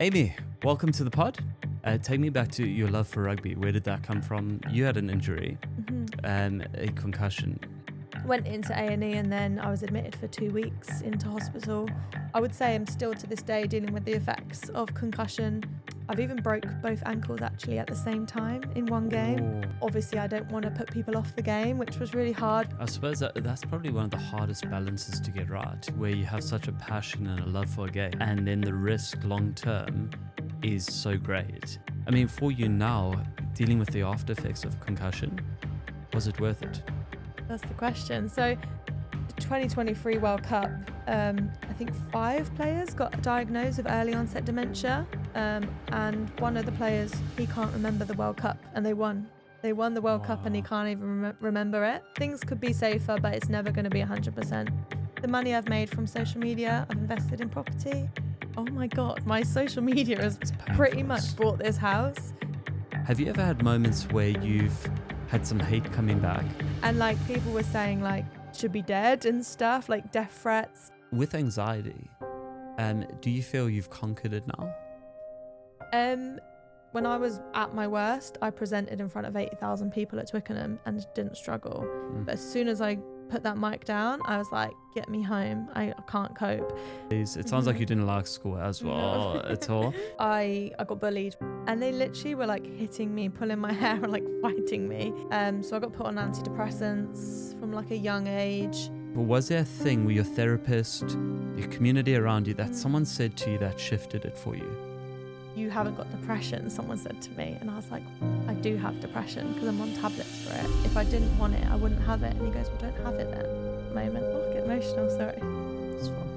Amy, welcome to the pod. Take me back to your love for rugby. Where did that come from? You had an injury, a concussion. Went into A&E and then I was admitted for 2 weeks into hospital. I would say I'm still to this day dealing with the effects of concussion. I've even broke both ankles actually at the same time in one game. Ooh. Obviously I don't want to put people off the game, which was really hard. I suppose that's probably one of the hardest balances to get right, where you have such a passion and a love for a game, and then the risk long term is so great. I mean, for you now, dealing with the after effects of concussion, was it worth it? That's the question. So the 2023 World Cup, I think 5 players got diagnosed with early onset dementia, and one of the players, he can't remember the World Cup, and they won. They won the World Cup and he can't even remember it. Things could be safer, but it's never going to be 100%. The money I've made from social media, I've invested in property. Oh my God, my social media has pretty much bought this house. Have you ever had moments where you've had some hate coming back? And like people were saying like, should be dead and stuff, like death threats. With anxiety, do you feel you've conquered it now? When I was at my worst, I presented in front of 80,000 people at Twickenham and didn't struggle. But as soon as I put that mic down, I was like, get me home. I can't cope. It sounds like you didn't like school as well at all. I got bullied and they literally were like hitting me, pulling my hair and like fighting me. So I got put on antidepressants from like a young age. But was there a thing where your therapist, your community around you, that someone said to you that shifted it for you? You haven't got depression, someone said to me. And I was like, I do have depression because I'm on tablets for it. If I didn't want it, I wouldn't have it. And he goes, well, don't have it then. Moment. Oh, I get emotional, sorry. It's fine.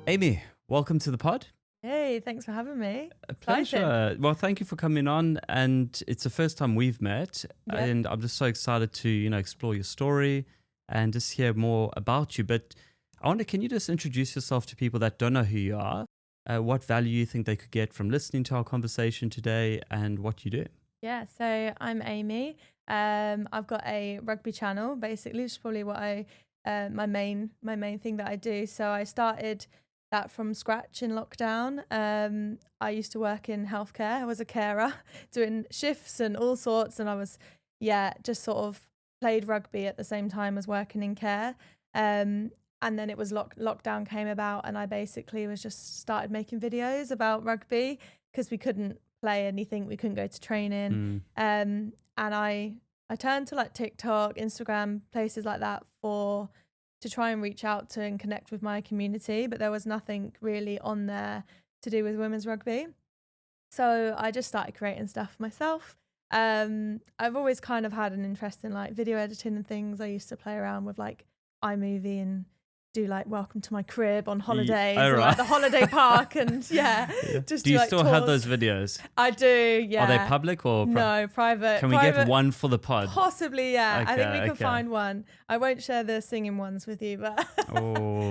Amy, welcome to the pod. Hey, thanks for having me. A pleasure. Exciting. Well, thank you for coming on. And it's the first time we've met. Yeah. And I'm just so excited to, explore your story and just hear more about you. But I wonder, can you just introduce yourself to people that don't know who you are? What value you think they could get from listening to our conversation today and what you do? Yeah, so I'm Amy. I've got a rugby channel, basically, which is probably what my main thing that I do. So I started that from scratch in lockdown. I used to work in healthcare. I was a carer doing shifts and all sorts. And I was, just sort of played rugby at the same time as working in care. And then it was lockdown came about and I basically was just started making videos about rugby because we couldn't play anything. We couldn't go to training. And I turned to like TikTok, Instagram, places like that to try and reach out to and connect with my community. But there was nothing really on there to do with women's rugby. So I just started creating stuff myself. I've always kind of had an interest in like video editing and things. I used to play around with like iMovie and do like welcome to my crib on holidays or like the holiday park and just do you like still tours. have those videos? I do. Are they public or no, private? Can we get one for the pod? Possibly, yeah. Okay, I think we can find one. I won't share the singing ones with you, but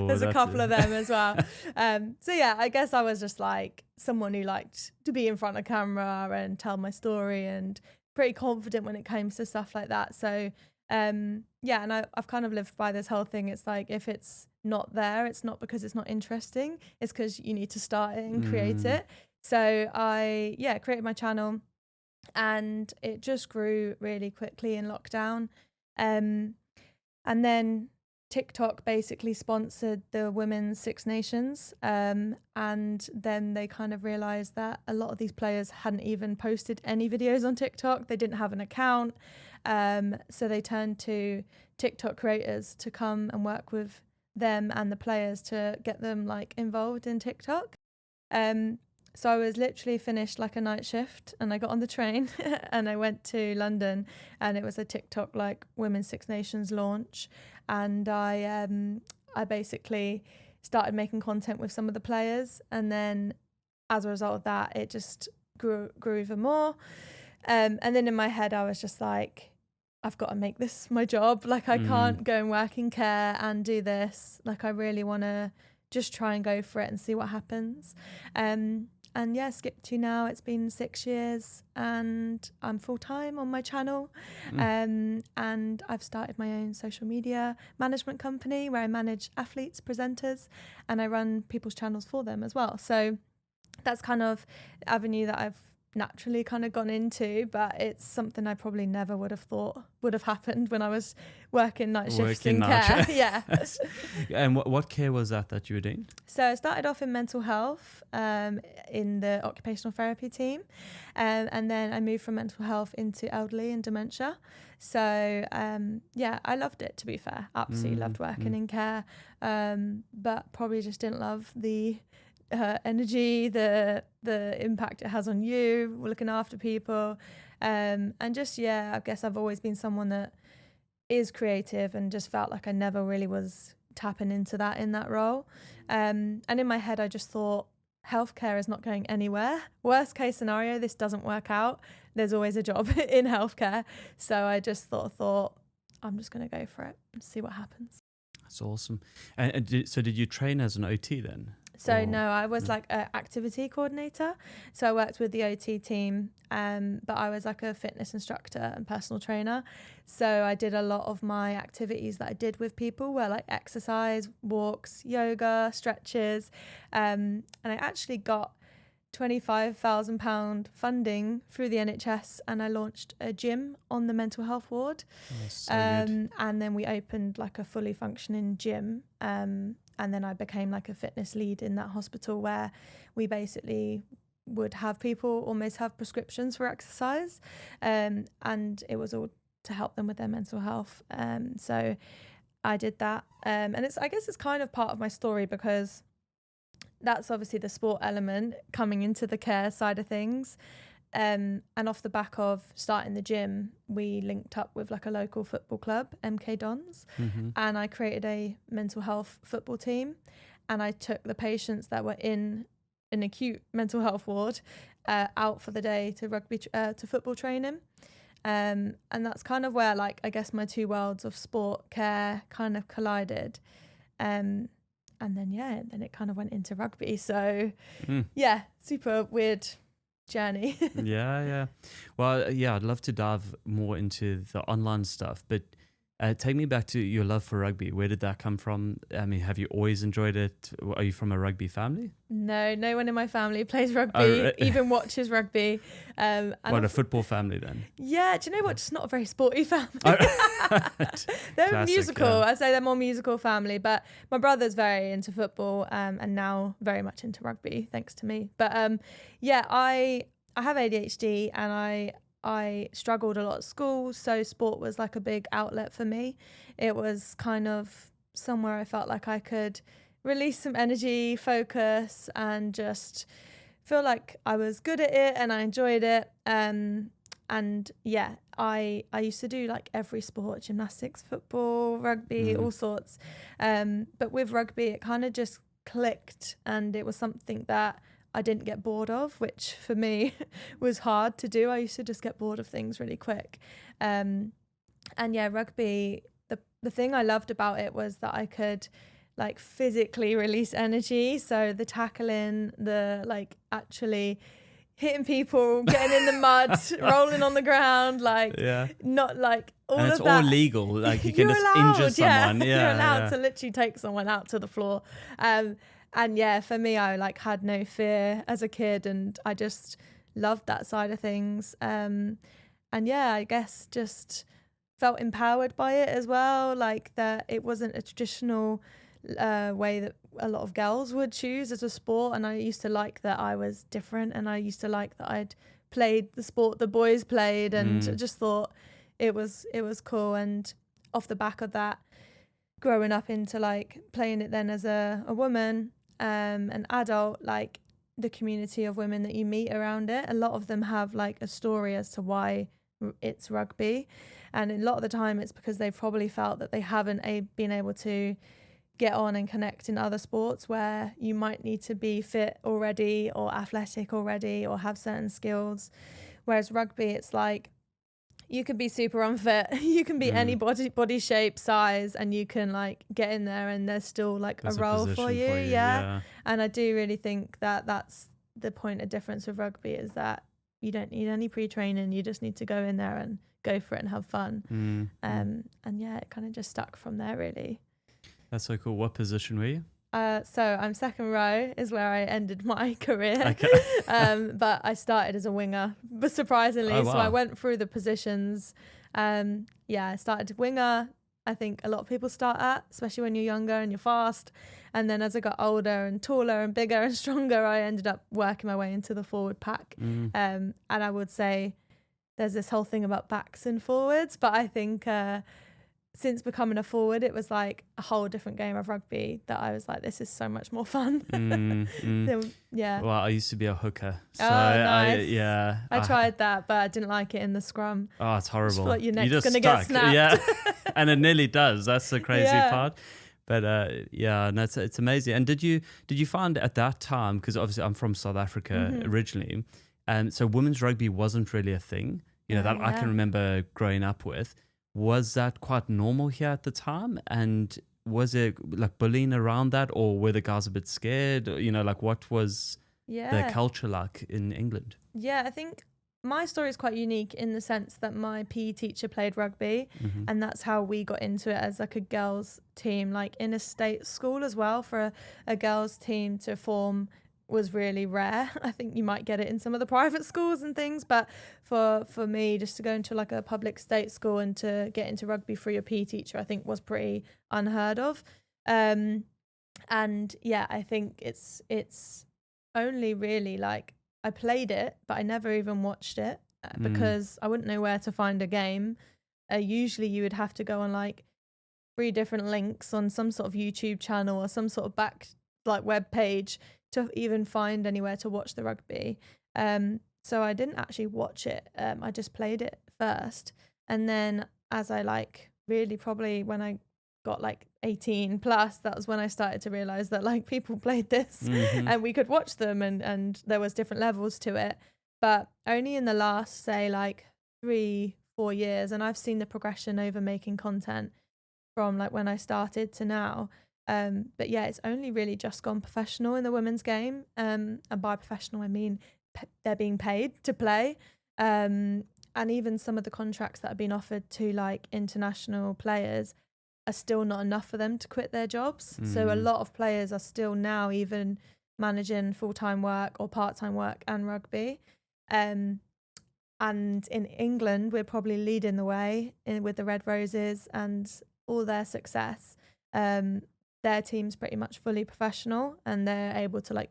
there's a couple of them as well. So yeah, I guess I was just like someone who liked to be in front of camera and tell my story and pretty confident when it came to stuff like that. So and I've kind of lived by this whole thing. It's like if it's not there, it's not because it's not interesting, it's because you need to start it and create it. So I created my channel and it just grew really quickly in lockdown, and then TikTok basically sponsored the Women's Six Nations, and then they kind of realized that a lot of these players hadn't even posted any videos on TikTok. They didn't have an account. So they turned to TikTok creators to come and work with them and the players to get them like involved in TikTok. So I was literally finished like a night shift and I got on the train and I went to London and it was a TikTok like Women's Six Nations launch. And I basically started making content with some of the players. And then as a result of that, it just grew even more. And then in my head, I was just like, I've got to make this my job. Like I can't go and work in care and do this. Like I really want to just try and go for it and see what happens. And yeah, Skip to now, it's been 6 years and I'm full-time on my channel. And I've started my own social media management company where I manage athletes, presenters, and I run people's channels for them as well. So that's kind of the avenue that I've naturally kind of gone into, but it's something I probably never would have thought would have happened when I was working night shifts in care. Yeah. And what care was that you were doing? So I started off in mental health in the occupational therapy team, and then I moved from mental health into elderly and dementia. So yeah, I loved it, to be fair. Absolutely loved working in care, but probably just didn't love the energy, the impact it has on you, looking after people, and just, yeah, I guess I've always been someone that is creative and just felt like I never really was tapping into that in that role, and in my head I just thought healthcare is not going anywhere. Worst case scenario, this doesn't work out, there's always a job in healthcare. So I just thought I'm just going to go for it and see what happens. That's awesome. And so did you train as an OT then? So no, I was like an activity coordinator. So I worked with the OT team, but I was like a fitness instructor and personal trainer. So I did a lot of my activities that I did with people were like exercise, walks, yoga, stretches. And I actually got £25,000 funding through the NHS, and I launched a gym on the mental health ward. So good. And then we opened like a fully functioning gym. And then I became like a fitness lead in that hospital, where we basically would have people almost have prescriptions for exercise. And it was all to help them with their mental health. So I did that. And I guess it's kind of part of my story, because that's obviously the sport element coming into the care side of things. And off the back of starting the gym, we linked up with like a local football club, MK Dons, and I created a mental health football team, and I took the patients that were in an acute mental health ward out for the day to rugby to football training, and that's kind of where, like, I guess my two worlds of sport care kind of collided, and then it kind of went into rugby. So yeah, super weird journey. yeah Well, yeah, I'd love to dive more into the online stuff, but take me back to your love for rugby. Where did that come from? I mean, have you always enjoyed it? Are you from a rugby family? No one in my family plays rugby, even watches rugby. What, a football family then? Yeah, do you know what? Just not a very sporty family. They're Classic, musical. yeah. I'd say they're more musical family, but my brother's very into football, and now very much into rugby, thanks to me. But yeah, I have ADHD, and I struggled a lot at school, so sport was like a big outlet for me. It was kind of somewhere I felt like I could release some energy, focus, and just feel like I was good at it and I enjoyed it. And yeah, I used to do like every sport, gymnastics, football, rugby, all sorts. But with rugby, it kind of just clicked, and it was something that I didn't get bored of, which for me was hard to do. I used to just get bored of things really quick. And yeah, rugby, the thing I loved about it was that I could like physically release energy. So the tackling, the like actually hitting people, getting in the mud, rolling on the ground, like not like all and of it's that. all legal. Like you can just injure someone. Yeah, you're allowed to literally take someone out to the floor. And yeah, for me, I like had no fear as a kid, and I just loved that side of things. And yeah, I guess just felt empowered by it as well. Like that it wasn't a traditional way that a lot of girls would choose as a sport. And I used to like that I was different, and I used to like that I'd played the sport the boys played, and just thought it was cool. And off the back of that, growing up into like playing it then as a woman, an adult, like the community of women that you meet around it, a lot of them have like a story as to why it's rugby, and a lot of the time it's because they've probably felt that they haven't been able to get on and connect in other sports where you might need to be fit already or athletic already or have certain skills, whereas rugby, it's like you could be super unfit, you can be any body shape, size, and you can like get in there and there's still like a role for you. Yeah. And I do really think that that's the point of difference with rugby is that you don't need any pre-training. You just need to go in there and go for it and have fun. And yeah, it kind of just stuck from there, really. That's so cool. What position were you? So I'm second row is where I ended my career. Okay. But I started as a winger, but surprisingly. Oh, wow. So I went through the positions. I started winger. I think a lot of people start at, especially when you're younger and you're fast. And then as I got older and taller and bigger and stronger, I ended up working my way into the forward pack. And I would say there's this whole thing about backs and forwards, but I think since becoming a forward, it was like a whole different game of rugby that I was like, this is so much more fun. So, yeah. Well, I used to be a hooker. So nice. I tried that, but I didn't like it in the scrum. Oh, it's horrible. I feel like your neck's just going to get snapped. Yeah, and it nearly does. That's the crazy part. But no, it's amazing. And did you find at that time, because obviously I'm from South Africa originally, and so women's rugby wasn't really a thing, that I can remember growing up with. Was that quite normal here at the time? And was it like bullying around that, or were the guys a bit scared? Like what was the culture like in England? Yeah, I think my story is quite unique in the sense that my PE teacher played rugby, and that's how we got into it as like a girls team, like in a state school as well. For a girls team to form was really rare. I think you might get it in some of the private schools and things, but for me, just to go into like a public state school and to get into rugby through your PE teacher, I think was pretty unheard of. And yeah, I think it's only really like I played it, but I never even watched it because I wouldn't know where to find a game. Usually you would have to go on like 3 different links on some sort of YouTube channel or some sort of web page to even find anywhere to watch the rugby. So I didn't actually watch it. I just played it first. And then as I really probably when I got 18 plus, that was when I started to realize that people played this and we could watch them and there was different levels to it. But only in the last, say 3-4 years, and I've seen the progression over making content from when I started to now. But yeah, it's only really just gone professional in the women's game. And by professional, I mean they're being paid to play. And even some of the contracts that have been offered to international players are still not enough for them to quit their jobs. So a lot of players are still now even managing full-time work or part-time work and rugby. And in England, we're probably leading the way with the Red Roses and all their success. Their team's pretty much fully professional and they're able to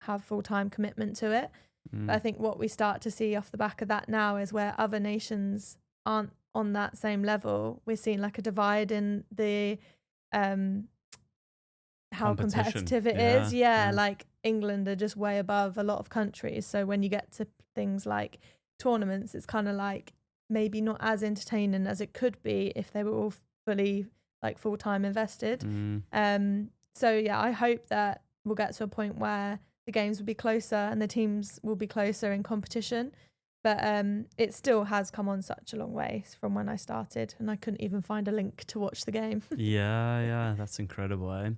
have full-time commitment to it. But I think what we start to see off the back of that now is where other nations aren't on that same level. We're seeing a divide in the how competitive it is. England are just way above a lot of countries. So when you get to things like tournaments, it's kind of maybe not as entertaining as it could be if they were all fully full-time invested. So yeah, I hope that we'll get to a point where the games will be closer and the teams will be closer in competition. But it still has come on such a long way from when I started, and I couldn't even find a link to watch the game. Yeah, that's incredible. Well,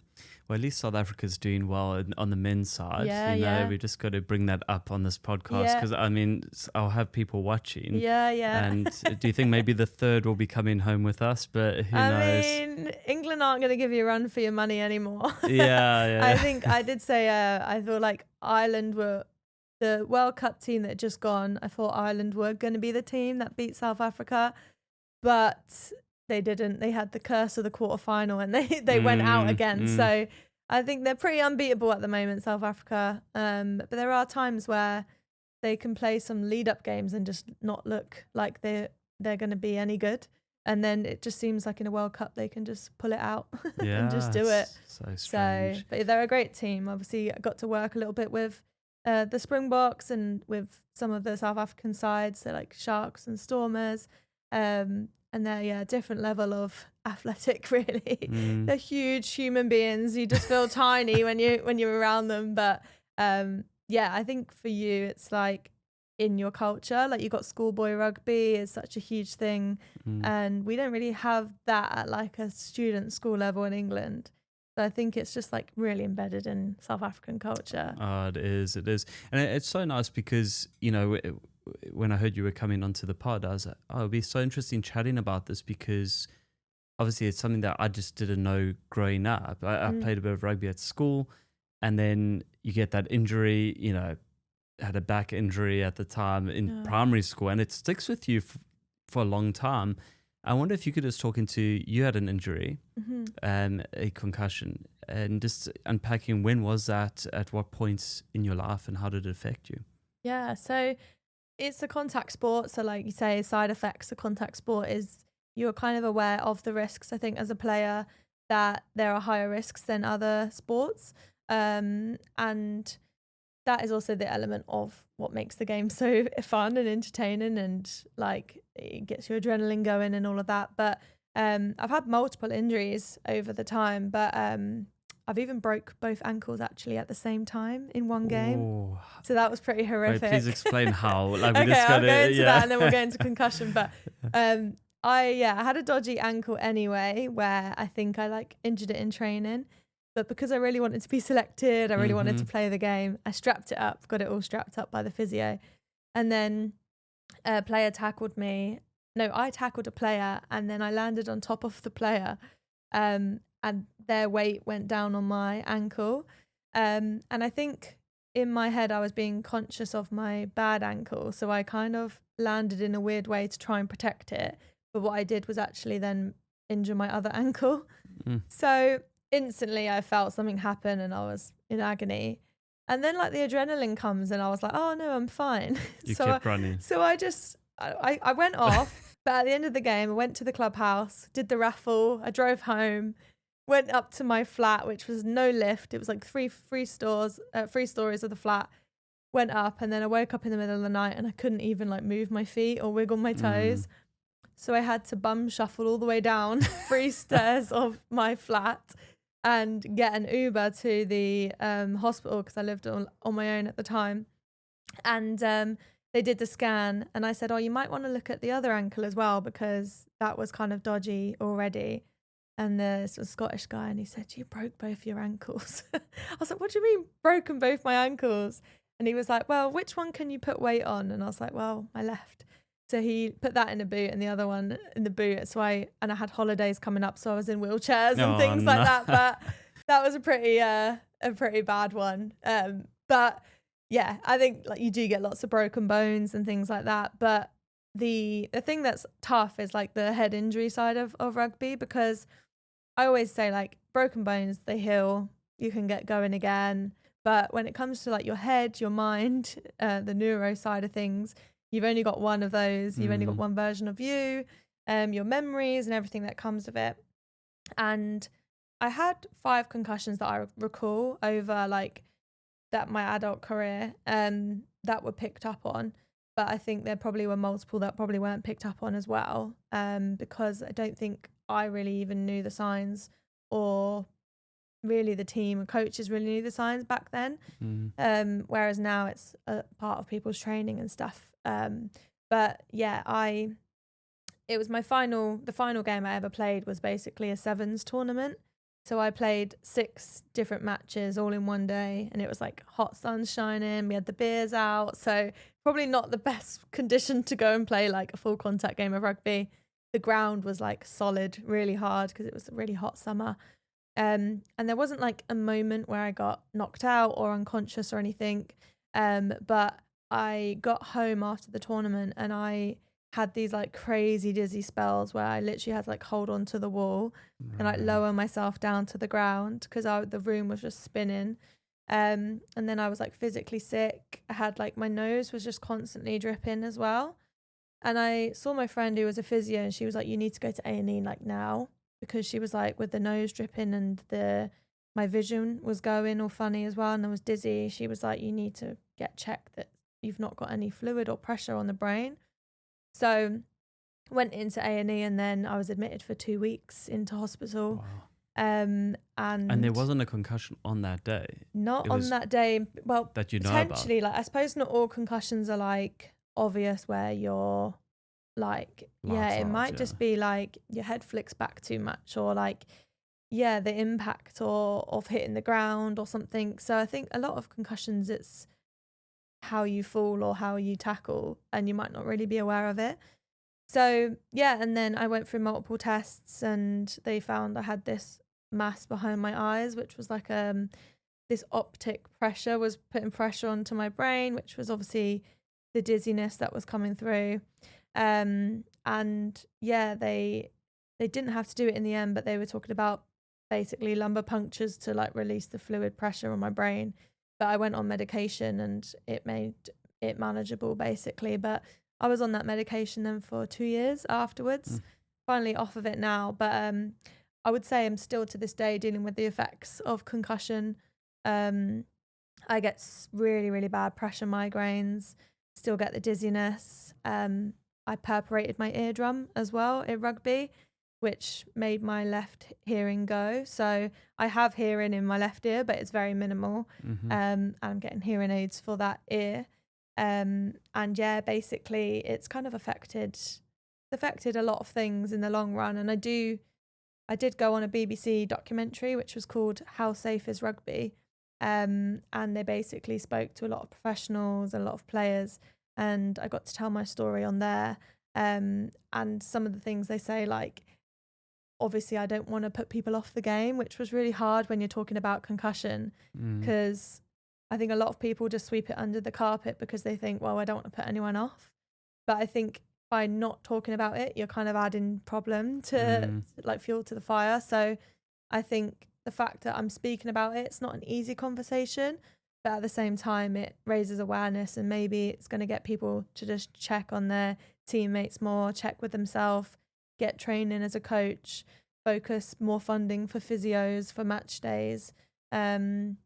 at least South Africa's doing well on the men's side. We've just got to bring that up on this podcast because I'll have people watching. Yeah. And do you think maybe the third will be coming home with us? But who knows? I mean, England aren't going to give you a run for your money anymore. Yeah. I think I did say I thought Ireland were the World Cup team that had just gone. I thought Ireland were going to be the team that beat South Africa, but they didn't. They had the curse of the quarterfinal and they went out again. So I think they're pretty unbeatable at the moment, South Africa. But there are times where they can play some lead-up games and just not look like they're going to be any good. And then it just seems like in a World Cup they can just pull it out and just do it. So strange. But they're a great team. Obviously, I got to work a little bit with the Springboks and with some of the South African sides, so Sharks and Stormers, and they're a different level of athletic. Really, they're huge human beings. You just feel tiny when you're around them. But I think for you, it's in your culture, you got schoolboy rugby is such a huge thing, and we don't really have that at a student school level in England. So I think it's just like really embedded in South African culture. Oh, it is. And it's so nice because, you know, when I heard you were coming onto the pod, I was like, oh, it'd be so interesting chatting about this because obviously it's something that I just didn't know growing up. I played a bit of rugby at school, and then you get that injury, you know, had a back injury at the time in primary school, and it sticks with you for a long time. I wonder if you could just talk into, you had an injury, a concussion, and just unpacking when was that, at what points in your life, and how did it affect you? Yeah, so it's a contact sport. So like you say, side effects of contact sport is you're kind of aware of the risks, I think, as a player, that there are higher risks than other sports. And that is also the element of what makes the game so fun and entertaining, and like it gets your adrenaline going and all of that. But I've had multiple injuries over the time, but I've even broke both ankles actually at the same time in one game. Ooh. So that was pretty horrific. Wait, please explain how. Like, okay, I'll go into that and then we'll go into concussion. But I had a dodgy ankle anyway, where I think I like injured it in training. But because I really wanted to be selected, I really wanted to play the game, I strapped it up, got it all strapped up by the physio. And then a player tackled me. No, I tackled a player, and then I landed on top of the player. And their weight went down on my ankle. And I think in my head, I was being conscious of my bad ankle. So I kind of landed in a weird way to try and protect it. But what I did was actually then injure my other ankle. So instantly I felt something happen and I was in agony. And then like the adrenaline comes and I was like, oh no, I'm fine. You kept running. So I went off, but at the end of the game, I went to the clubhouse, did the raffle, I drove home, went up to my flat, which was no lift. It was like three stories of the flat. Went up, and then I woke up in the middle of the night and I couldn't even like move my feet or wiggle my toes. So I had to bum shuffle all the way down 3 stairs of my flat and get an Uber to the hospital because I lived on my own at the time. And they did the scan, and I said, oh, you might want to look at the other ankle as well because that was kind of dodgy already. And there's a Scottish guy, and he said, you broke both your ankles. I was like, what do you mean broken both my ankles? And he was like, well, which one can you put weight on? And I was like, well, my left. So he put that in a boot and the other one in the boot. So I had holidays coming up, so I was in wheelchairs and things like that. But that was a pretty bad one. But yeah, I think like you do get lots of broken bones and things like that. But the thing that's tough is like the head injury side of rugby, because I always say like broken bones, they heal, you can get going again. But when it comes to like your head, your mind, the neuro side of things, you've only got one of those. You've only got one version of you, your memories and everything that comes of it. And I had 5 concussions that I recall over like my adult career that were picked up on. But I think there probably were multiple that probably weren't picked up on as well, because I don't think I really even knew the signs, or really the team and coaches really knew the signs back then. Whereas now it's a part of people's training and stuff. But yeah, it was the final game I ever played was basically a sevens tournament. So I played 6 different matches all in one day, and it was like hot sun shining. We had the beers out. So probably not the best condition to go and play like a full contact game of rugby. The ground was like solid, really hard because it was a really hot summer. And there wasn't like a moment where I got knocked out or unconscious or anything. But I got home after the tournament and I had these like crazy dizzy spells where I literally had to like hold on to the wall and like lower myself down to the ground because the room was just spinning. And then I was like physically sick. I had like my nose was just constantly dripping as well. And I saw my friend who was a physio, and she was like, you need to go to A&E like now, because she was like with the nose dripping and my vision was going all funny as well, and I was dizzy. She was like, you need to get checked that you've not got any fluid or pressure on the brain. So went into A&E, and then I was admitted for 2 weeks into hospital. Wow. And there wasn't a concussion on that day. Not on that day. Well, that you know potentially, about. like I suppose not all concussions are like obvious where you're like, it might just be like your head flicks back too much, or like the impact or of hitting the ground or something. So I think a lot of concussions, it's how you fall or how you tackle, and you might not really be aware of it. So yeah, and then I went through multiple tests, and they found I had this mass behind my eyes, which was like this optic pressure was putting pressure onto my brain, which was obviously the dizziness that was coming through. And yeah, they didn't have to do it in the end, but they were talking about basically lumbar punctures to like release the fluid pressure on my brain. But I went on medication and it made it manageable basically. But I was on that medication then for 2 years afterwards, finally off of it now. But I would say I'm still to this day dealing with the effects of concussion. I get really, really bad pressure migraines, still get the dizziness. I perforated my eardrum as well in rugby, which made my left hearing go. So I have hearing in my left ear, but it's very minimal. And I'm getting hearing aids for that ear. And yeah, basically it's kind of affected a lot of things in the long run. And I did go on a BBC documentary, which was called How Safe is Rugby? And they basically spoke to a lot of professionals, a lot of players, and I got to tell my story on there. And some of the things they say, like, obviously I don't want to put people off the game, which was really hard when you're talking about concussion, because I think a lot of people just sweep it under the carpet because they think, well, I don't want to put anyone off. But I think by not talking about it, you're kind of adding problem to like fuel to the fire. So I think the fact that I'm speaking about it, it's not an easy conversation, but at the same time, it raises awareness, and maybe it's going to get people to just check on their teammates more, check with themselves, get training as a coach, focus more funding for physios, for match days. And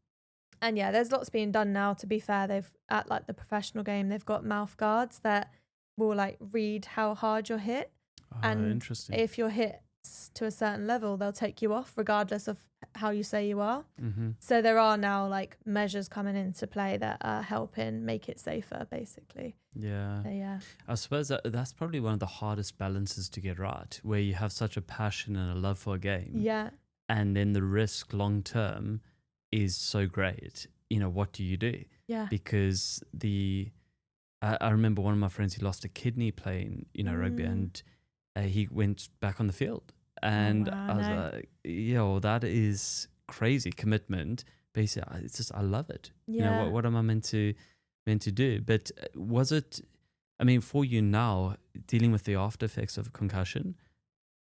yeah, there's lots being done now, to be fair. They've, at like the professional game, they've got mouth guards that will like read how hard you're hit. And interesting. if you're hit to a certain level, they'll take you off regardless of how you say you are. So there are now like measures coming into play that are helping make it safer, basically. Yeah. So, yeah. I suppose that's probably one of the hardest balances to get right, where you have such a passion and a love for a game. Yeah. And then the risk long term is so great. You know, what do you do? Yeah. Because I remember one of my friends, he lost a kidney playing, rugby, and he went back on the field. And I was like, yo, that is crazy commitment. Basically, it's just, I love it. Yeah. What am I meant to do? But was it, I mean, for you now, dealing with the after effects of concussion,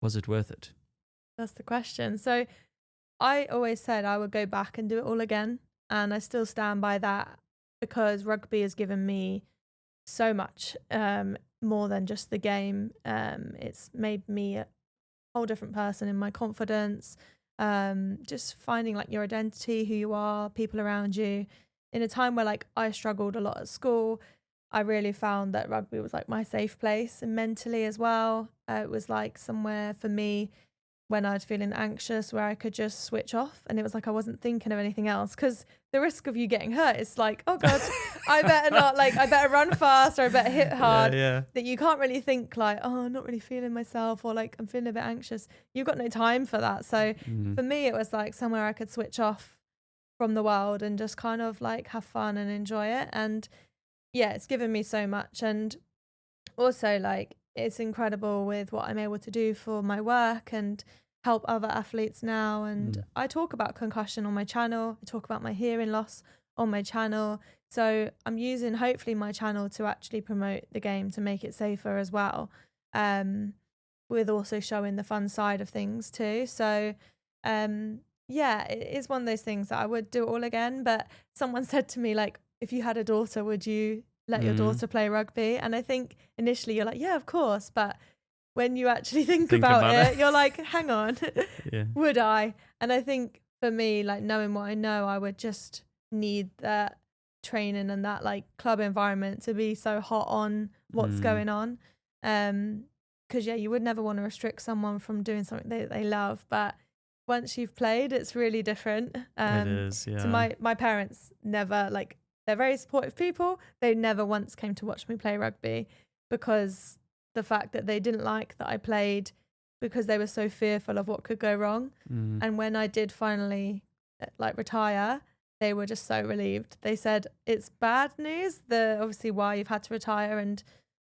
was it worth it? That's the question. So I always said I would go back and do it all again. And I still stand by that, because rugby has given me so much, more than just the game. It's made me a whole different person in my confidence, just finding like your identity, who you are, people around you. In a time where like I struggled a lot at school, I really found that rugby was like my safe place, and mentally as well. It was like somewhere for me when I was feeling anxious where I could just switch off, and it was like I wasn't thinking of anything else, because the risk of you getting hurt is like, oh God, I better not, like, I better run fast or I better hit hard. That you can't really think like, oh, I'm not really feeling myself, or like I'm feeling a bit anxious. You've got no time for that. So for me, it was like somewhere I could switch off from the world and just kind of like have fun and enjoy it. And yeah, it's given me so much. And also like it's incredible with what I'm able to do for my work and help other athletes now. And I talk about concussion on my channel. I talk about my hearing loss on my channel. So I'm using hopefully my channel to actually promote the game, to make it safer as well, with also showing the fun side of things too. So yeah, it is one of those things that I would do it all again. But someone said to me, like, if you had a daughter, would you let your daughter play rugby? And I think initially you're like, yeah, of course. But when you actually think about it, you're like, hang on, would I? And I think for me, like knowing what I know, I would just need that training and that like club environment to be so hot on what's going on. Because yeah, you would never want to restrict someone from doing something they love. But once you've played, it's really different. It is, yeah. So my parents never, like, they're very supportive people. They never once came to watch me play rugby, because the fact that they didn't like that I played because they were so fearful of what could go wrong. And when I did finally like retire, they were just so relieved. They said it's bad news, obviously why you've had to retire and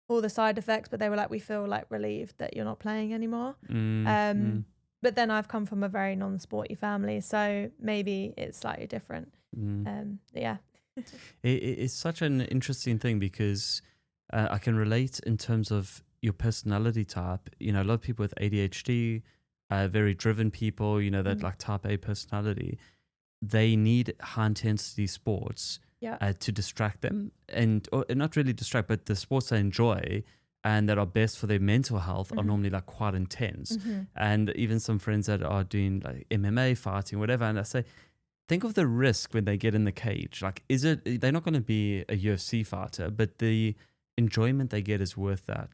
all the side effects, but they were like, we feel like relieved that you're not playing anymore. But then I've come from a very non-sporty family, so maybe it's slightly different. Yeah. It's such an interesting thing because I can relate in terms of your personality type. You know, a lot of people with ADHD, very driven people, you know, that like type A personality, they need high intensity sports to distract them, or not really distract, but the sports they enjoy and that are best for their mental health are normally like quite intense. And even some friends that are doing like MMA fighting, whatever, and I say, think of the risk when they get in the cage. Like, they're not going to be a UFC fighter, but the enjoyment they get is worth that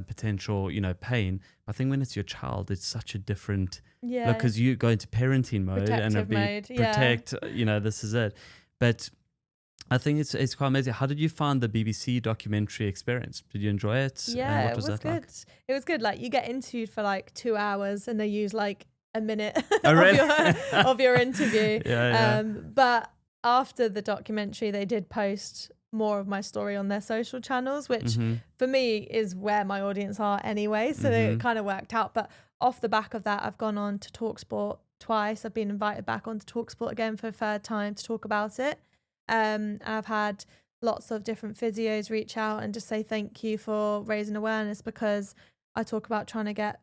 potential, you know, pain. I think when it's your child, it's such a different, because you go into parenting mode protect, you know, this is it. But I think it's quite amazing. How did you find the BBC documentary experience? Did you enjoy it? Yeah, it was good. Like? It was good. Like, you get interviewed for like 2 hours and they use like a minute of your interview. But after the documentary, they did post more of my story on their social channels, which for me is where my audience are anyway. So it kind of worked out. But off the back of that, I've gone on to TalkSport twice. I've been invited back onto TalkSport again for a third time to talk about it. I've had lots of different physios reach out and just say thank you for raising awareness, because I talk about trying to get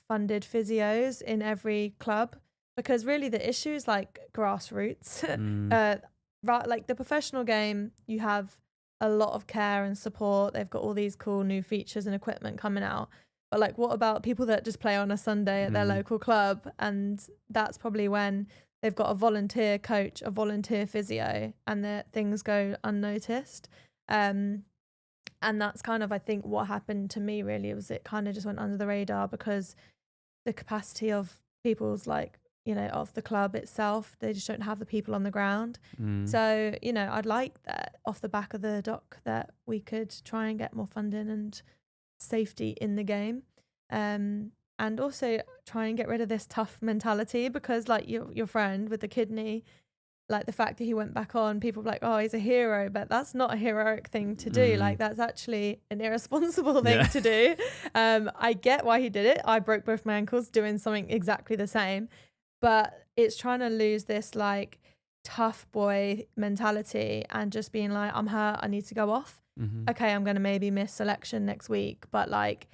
funded physios in every club, because really the issue is like grassroots. Right, like the professional game, you have a lot of care and support. They've got all these cool new features and equipment coming out. But like, what about people that just play on a Sunday at their local club? And that's probably when they've got a volunteer coach, a volunteer physio, and that things go unnoticed. And that's kind of, I think, what happened to me really, was it kind of just went under the radar because the capacity of people's like, you know, of the club itself, they just don't have the people on the ground. So, you know, I'd like that off the back of the doc that we could try and get more funding and safety in the game. And also try and get rid of this tough mentality, because like your friend with the kidney, like the fact that he went back on, people were like, oh, he's a hero, but that's not a heroic thing to do. Like, that's actually an irresponsible thing to do. I get why he did it. I broke both my ankles doing something exactly the same, but it's trying to lose this like tough boy mentality and just being like, I'm hurt, I need to go off. Okay, I'm going to maybe miss selection next week, but like,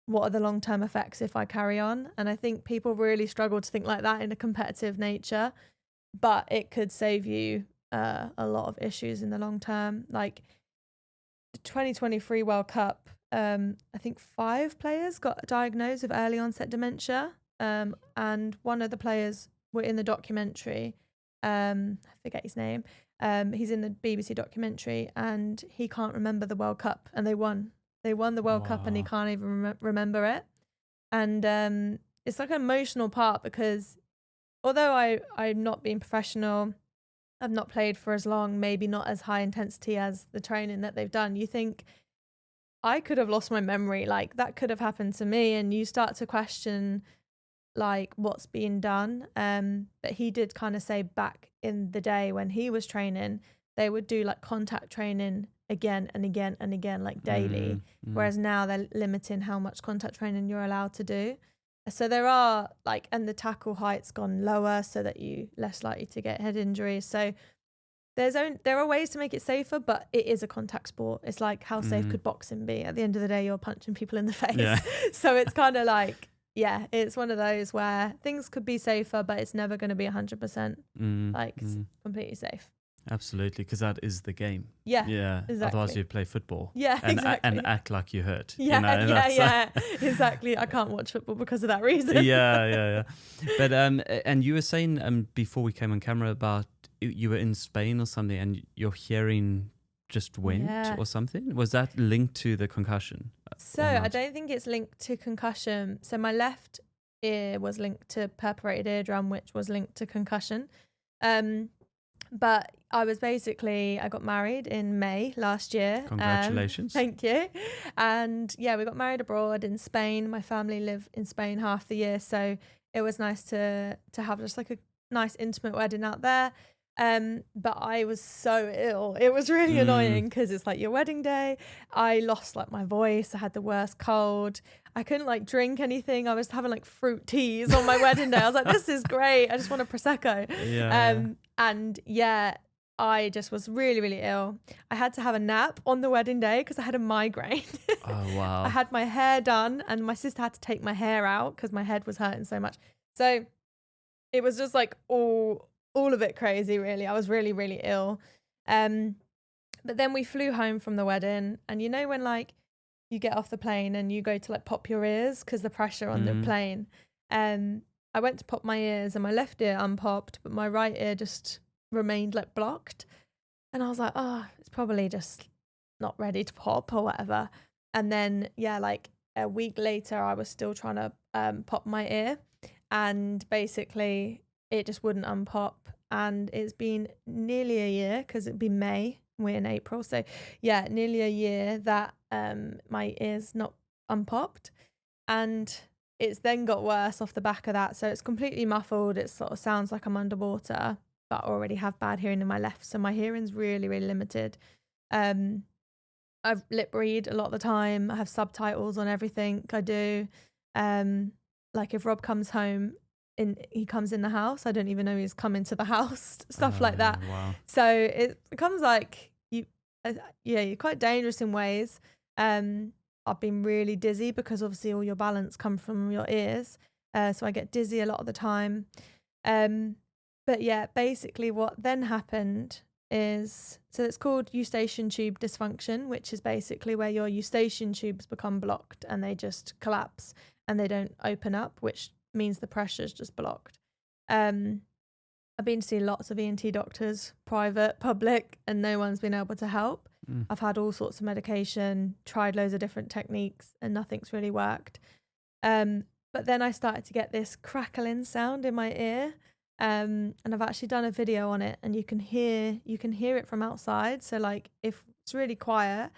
what are the long-term effects if I carry on? And I think people really struggle to think like that in a competitive nature, but it could save you a lot of issues in the long term. Like the 2023 World Cup, I think 5 players got diagnosed with early onset dementia. And one of the players were in the documentary. I forget his name. He's in the BBC documentary and he can't remember the World Cup, and they won. They won the World Cup and he can't even remember it. And it's like an emotional part, because although I'm not being professional, I've not played for as long, maybe not as high intensity as the training that they've done, you think, I could have lost my memory. Like, that could have happened to me. And you start to question like what's being done. But he did kind of say back in the day when he was training, they would do like contact training again and again and again, like daily. Whereas now they're limiting how much contact training you're allowed to do. So there are like, and the tackle height's gone lower so that you less likely to get head injuries. So there are ways to make it safer, but it is a contact sport. It's like, how safe could boxing be? At the end of the day, you're punching people in the face. So it's kind of like, yeah, it's one of those where things could be safer, but it's never going to be 100% completely safe. Absolutely, because that is the game. Yeah, exactly. Otherwise you play football. Yeah, exactly. And act like you're hurt. Yeah, exactly. I can't watch football because of that reason. Yeah. But and you were saying before we came on camera about you were in Spain or something, and your hearing just went or something. Was that linked to the concussion? So I don't think it's linked to concussion. So my left ear was linked to perforated eardrum, which was linked to concussion. But I got married in May last year. Congratulations. Thank you. And yeah, we got married abroad in Spain. My family live in Spain half the year. So it was nice to have just like a nice intimate wedding out there. But I was so ill. It was really annoying because it's like your wedding day. I lost like my voice. I had the worst cold. I couldn't like drink anything. I was having like fruit teas on my wedding day. I was like, this is great. I just want a Prosecco. And yeah, I just was really, really ill. I had to have a nap on the wedding day because I had a migraine. Oh, wow. I had my hair done and my sister had to take my hair out because my head was hurting so much. So it was just like all of it crazy, really. I was really, really ill. But then we flew home from the wedding, and you know when like you get off the plane and you go to like pop your ears because the pressure on the plane. I went to pop my ears and my left ear unpopped, but my right ear just remained like blocked. And I was like, oh, it's probably just not ready to pop or whatever. And then, yeah, like a week later, I was still trying to pop my ear, and basically it just wouldn't unpop. And it's been nearly a year because it'd be May. We're in April. So yeah, nearly a year that my ear's not unpopped. And it's then got worse off the back of that. So it's completely muffled. It sort of sounds like I'm underwater, but I already have bad hearing in my left. So my hearing's really, really limited. I've lip read a lot of the time. I have subtitles on everything I do. Like if Rob comes home, he comes in the house, I don't even know he's come into the house, stuff like that. Wow. So it becomes like you're quite dangerous in ways. I've been really dizzy because obviously all your balance comes from your ears. So I get dizzy a lot of the time. But yeah, basically what then happened is, so it's called eustachian tube dysfunction, which is basically where your eustachian tubes become blocked and they just collapse and they don't open up, which means the pressure's just blocked. I've been to see lots of ENT doctors, private, public, and no one's been able to help. I've had all sorts of medication, tried loads of different techniques, and nothing's really worked. But then I started to get this crackling sound in my ear. And I've actually done a video on it, and you can hear it from outside. So like if it's really quiet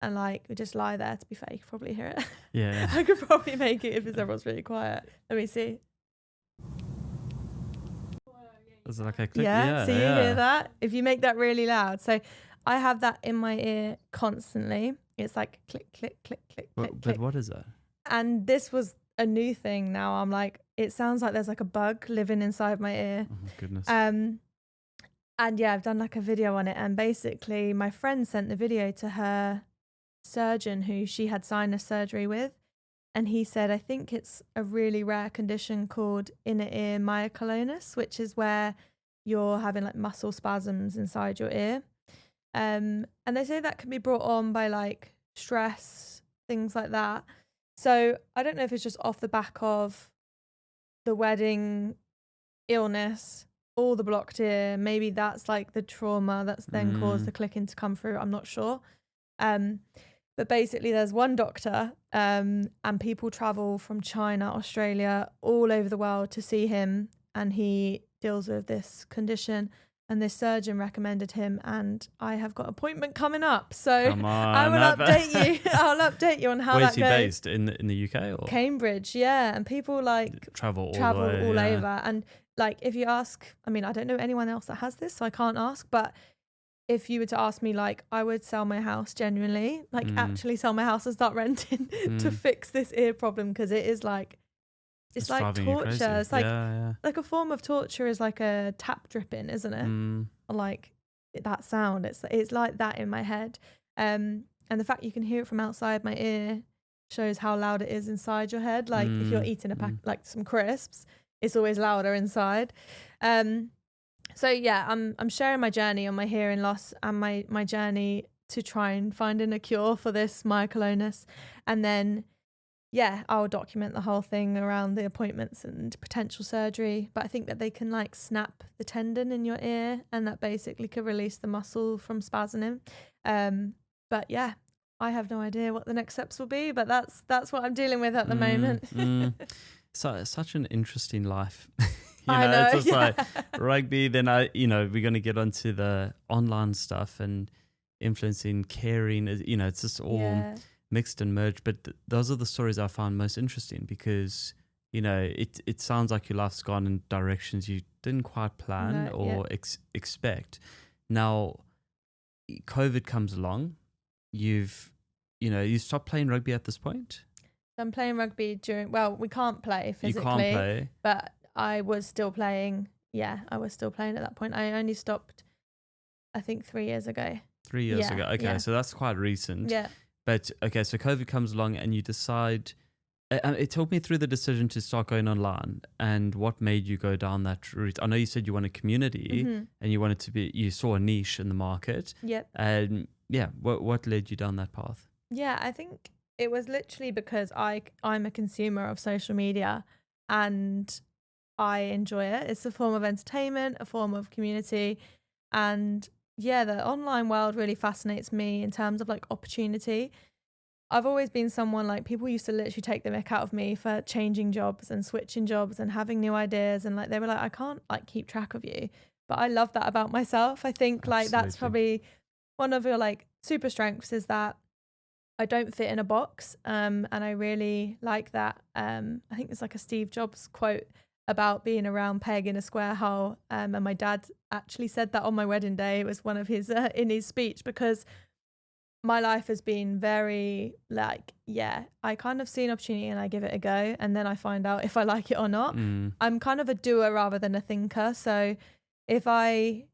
and like we just lie there, to be fair, you could probably hear it. Yeah. I could probably make it if everyone's really quiet. Let me see. Is it like a click? Yeah, so you hear that? If you make that really loud. So I have that in my ear constantly. It's like click, click, click, click, click. But what is that? And this was a new thing now. I'm like, it sounds like there's like a bug living inside my ear. Oh my goodness. And yeah, I've done like a video on it. And basically my friend sent the video to her surgeon who she had sinus surgery with. And he said, I think it's a really rare condition called inner ear myoclonus, which is where you're having like muscle spasms inside your ear. And they say that can be brought on by like stress, things like that. So I don't know if it's just off the back of the wedding illness or the blocked ear. Maybe that's like the trauma that's then caused the clicking to come through. I'm not sure. But basically there's one doctor and people travel from China, Australia, all over the world to see him. And he deals with this condition. And this surgeon recommended him, and I have got an appointment coming up. So I will update you. I'll update you on how that goes. Where is he based? In the UK or Cambridge? Yeah, and people like travel all over. And like, if you ask, I mean, I don't know anyone else that has this, so I can't ask. But if you were to ask me, like, I would sell my house genuinely, like actually sell my house and start renting to fix this ear problem, because it is like. It's like torture. It's like like a form of torture is like a tap dripping, isn't it? Like that sound. It's like that in my head. And the fact you can hear it from outside my ear shows how loud it is inside your head. Like if you're eating a pack like some crisps, it's always louder inside. So yeah, I'm sharing my journey on my hearing loss and my journey to try and finding a cure for this myoclonus, and then. Yeah, I'll document the whole thing around the appointments and potential surgery. But I think that they can like snap the tendon in your ear, and that basically could release the muscle from spasming. But yeah, I have no idea what the next steps will be, but that's what I'm dealing with at the moment. So it's such an interesting life. It's just like rugby. Then we're going to get onto the online stuff and influencing, caring. It's just all mixed and merged. But those are the stories I found most interesting because, it sounds like your life's gone in directions you didn't quite plan or expect. Now, COVID comes along. You stopped playing rugby at this point? I'm playing rugby we can't play physically. You can't play. But I was still playing. Yeah, I was still playing at that point. I only stopped, I think, 3 years ago. 3 years ago. Okay, so that's quite recent. Yeah. But, okay, so COVID comes along and you decide... It took me through the decision to start going online and what made you go down that route. I know you said you want a community and you wanted to you saw a niche in the market. Yep. And what led you down that path? Yeah, I think it was literally because I'm a consumer of social media and I enjoy it. It's a form of entertainment, a form of community. And the online world really fascinates me in terms of like opportunity. I've always been someone like people used to literally take the mick out of me for changing jobs and switching jobs and having new ideas. And like, they were like, I can't like keep track of you. But I love that about myself. I think like that's probably one of your like super strengths is that I don't fit in a box. And I really like that. I think it's like a Steve Jobs quote about being a round peg in a square hole. And my dad actually said that on my wedding day. It was one of his in his speech because my life has been very like, I kind of see an opportunity and I give it a go. And then I find out if I like it or not. I'm kind of a doer rather than a thinker. So if I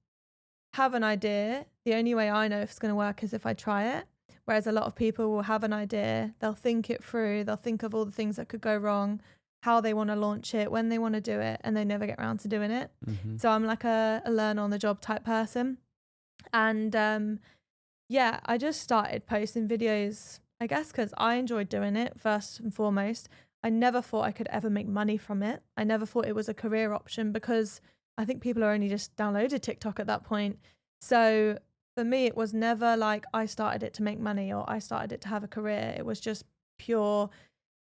have an idea, the only way I know if it's going to work is if I try it. Whereas a lot of people will have an idea, they'll think it through, they'll think of all the things that could go wrong, how they want to launch it, when they want to do it, and they never get around to doing it. So I'm like a learn on the job type person. And I just started posting videos, I guess, because I enjoyed doing it first and foremost. I never thought I could ever make money from it. I never thought it was a career option because I think people are only just downloaded TikTok at that point. So for me, it was never like I started it to make money or I started it to have a career. It was just pure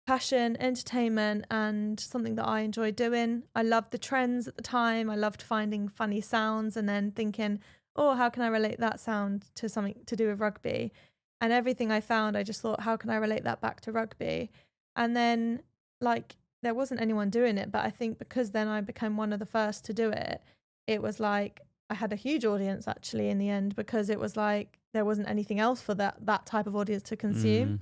passion, entertainment, and something that I enjoyed doing. I loved the trends at the time. I loved finding funny sounds and then thinking, how can I relate that sound to something to do with rugby? And everything I found, I just thought, how can I relate that back to rugby? And then like there wasn't anyone doing it, but I think because then I became one of the first to do it, it was like I had a huge audience actually in the end because it was like there wasn't anything else for that type of audience to consume.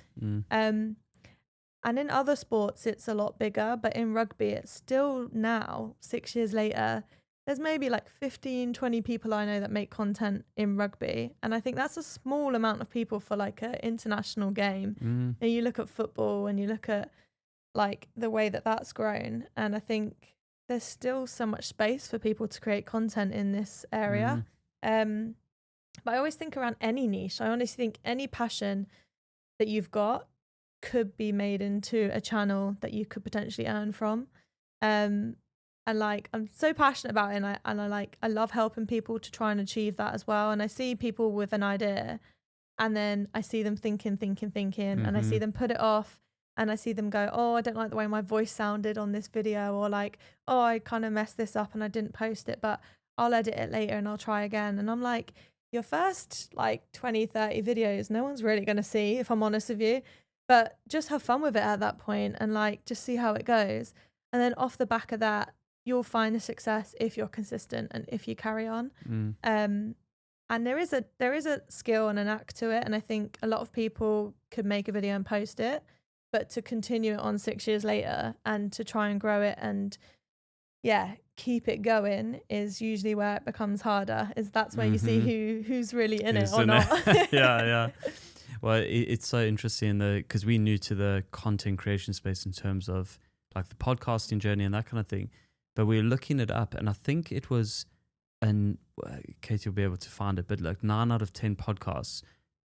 And in other sports, it's a lot bigger, but in rugby, it's still now, 6 years later, there's maybe like 15, 20 people I know that make content in rugby. And I think that's a small amount of people for like an international game. And you look at football and you look at like the way that that's grown. And I think there's still so much space for people to create content in this area. But I always think around any niche, I honestly think any passion that you've got could be made into a channel that you could potentially earn from. And like I'm so passionate about it, and I love helping people to try and achieve that as well. And I see people with an idea, and then I see them thinking, and I see them put it off, and I see them go, I don't like the way my voice sounded on this video, or like, I kind of messed this up and I didn't post it, but I'll edit it later and I'll try again. And I'm like, your first like 20, 30 videos, no one's really going to see, if I'm honest with you, but just have fun with it at that point and like just see how it goes. And then off the back of that, you'll find the success if you're consistent and if you carry on. And there is a skill and an act to it. And I think a lot of people could make a video and post it, but to continue it on 6 years later and to try and grow it and keep it going is usually where it becomes harder. That's where you see who's really in it or not. Yeah. Well, it's so interesting because we're new to the content creation space in terms of like the podcasting journey and that kind of thing. But we were looking it up, and I think it was, Katie will be able to find it, but like 9 out of 10 podcasts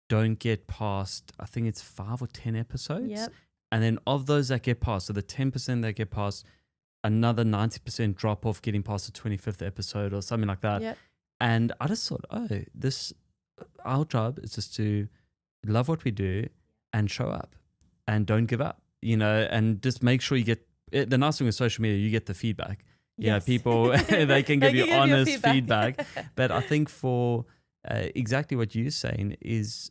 don't get past, I think it's 5 or 10 episodes. Yep. And then of those that get past, so the 10% that get past, another 90% drop off getting past the 25th episode or something like that. Yep. And I just thought, our job is just to love what we do and show up and don't give up, and just make sure you get, the nice thing with social media, you get the feedback. Yes. People, they can give you honest feedback. But I think for exactly what you're saying is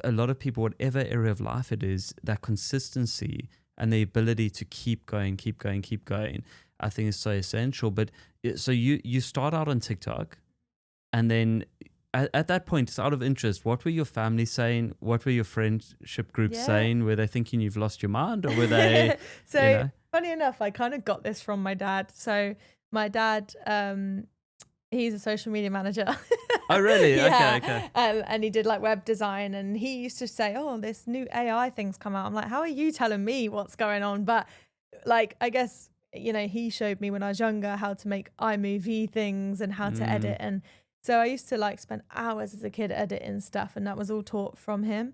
a lot of people, whatever area of life it is, that consistency and the ability to keep going, I think is so essential. But so you start out on TikTok, and then at that point, it's out of interest. What were your family saying? What were your friendship groups saying? Were they thinking you've lost your mind, or were they? Funny enough, I kind of got this from my dad. So my dad, he's a social media manager. Oh, really? Yeah. Okay. And he did like web design, and he used to say, oh, this new AI thing's come out. I'm like, how are you telling me what's going on? But like, I guess, he showed me when I was younger how to make iMovie things and how to edit. And so I used to like spend hours as a kid editing stuff, and that was all taught from him.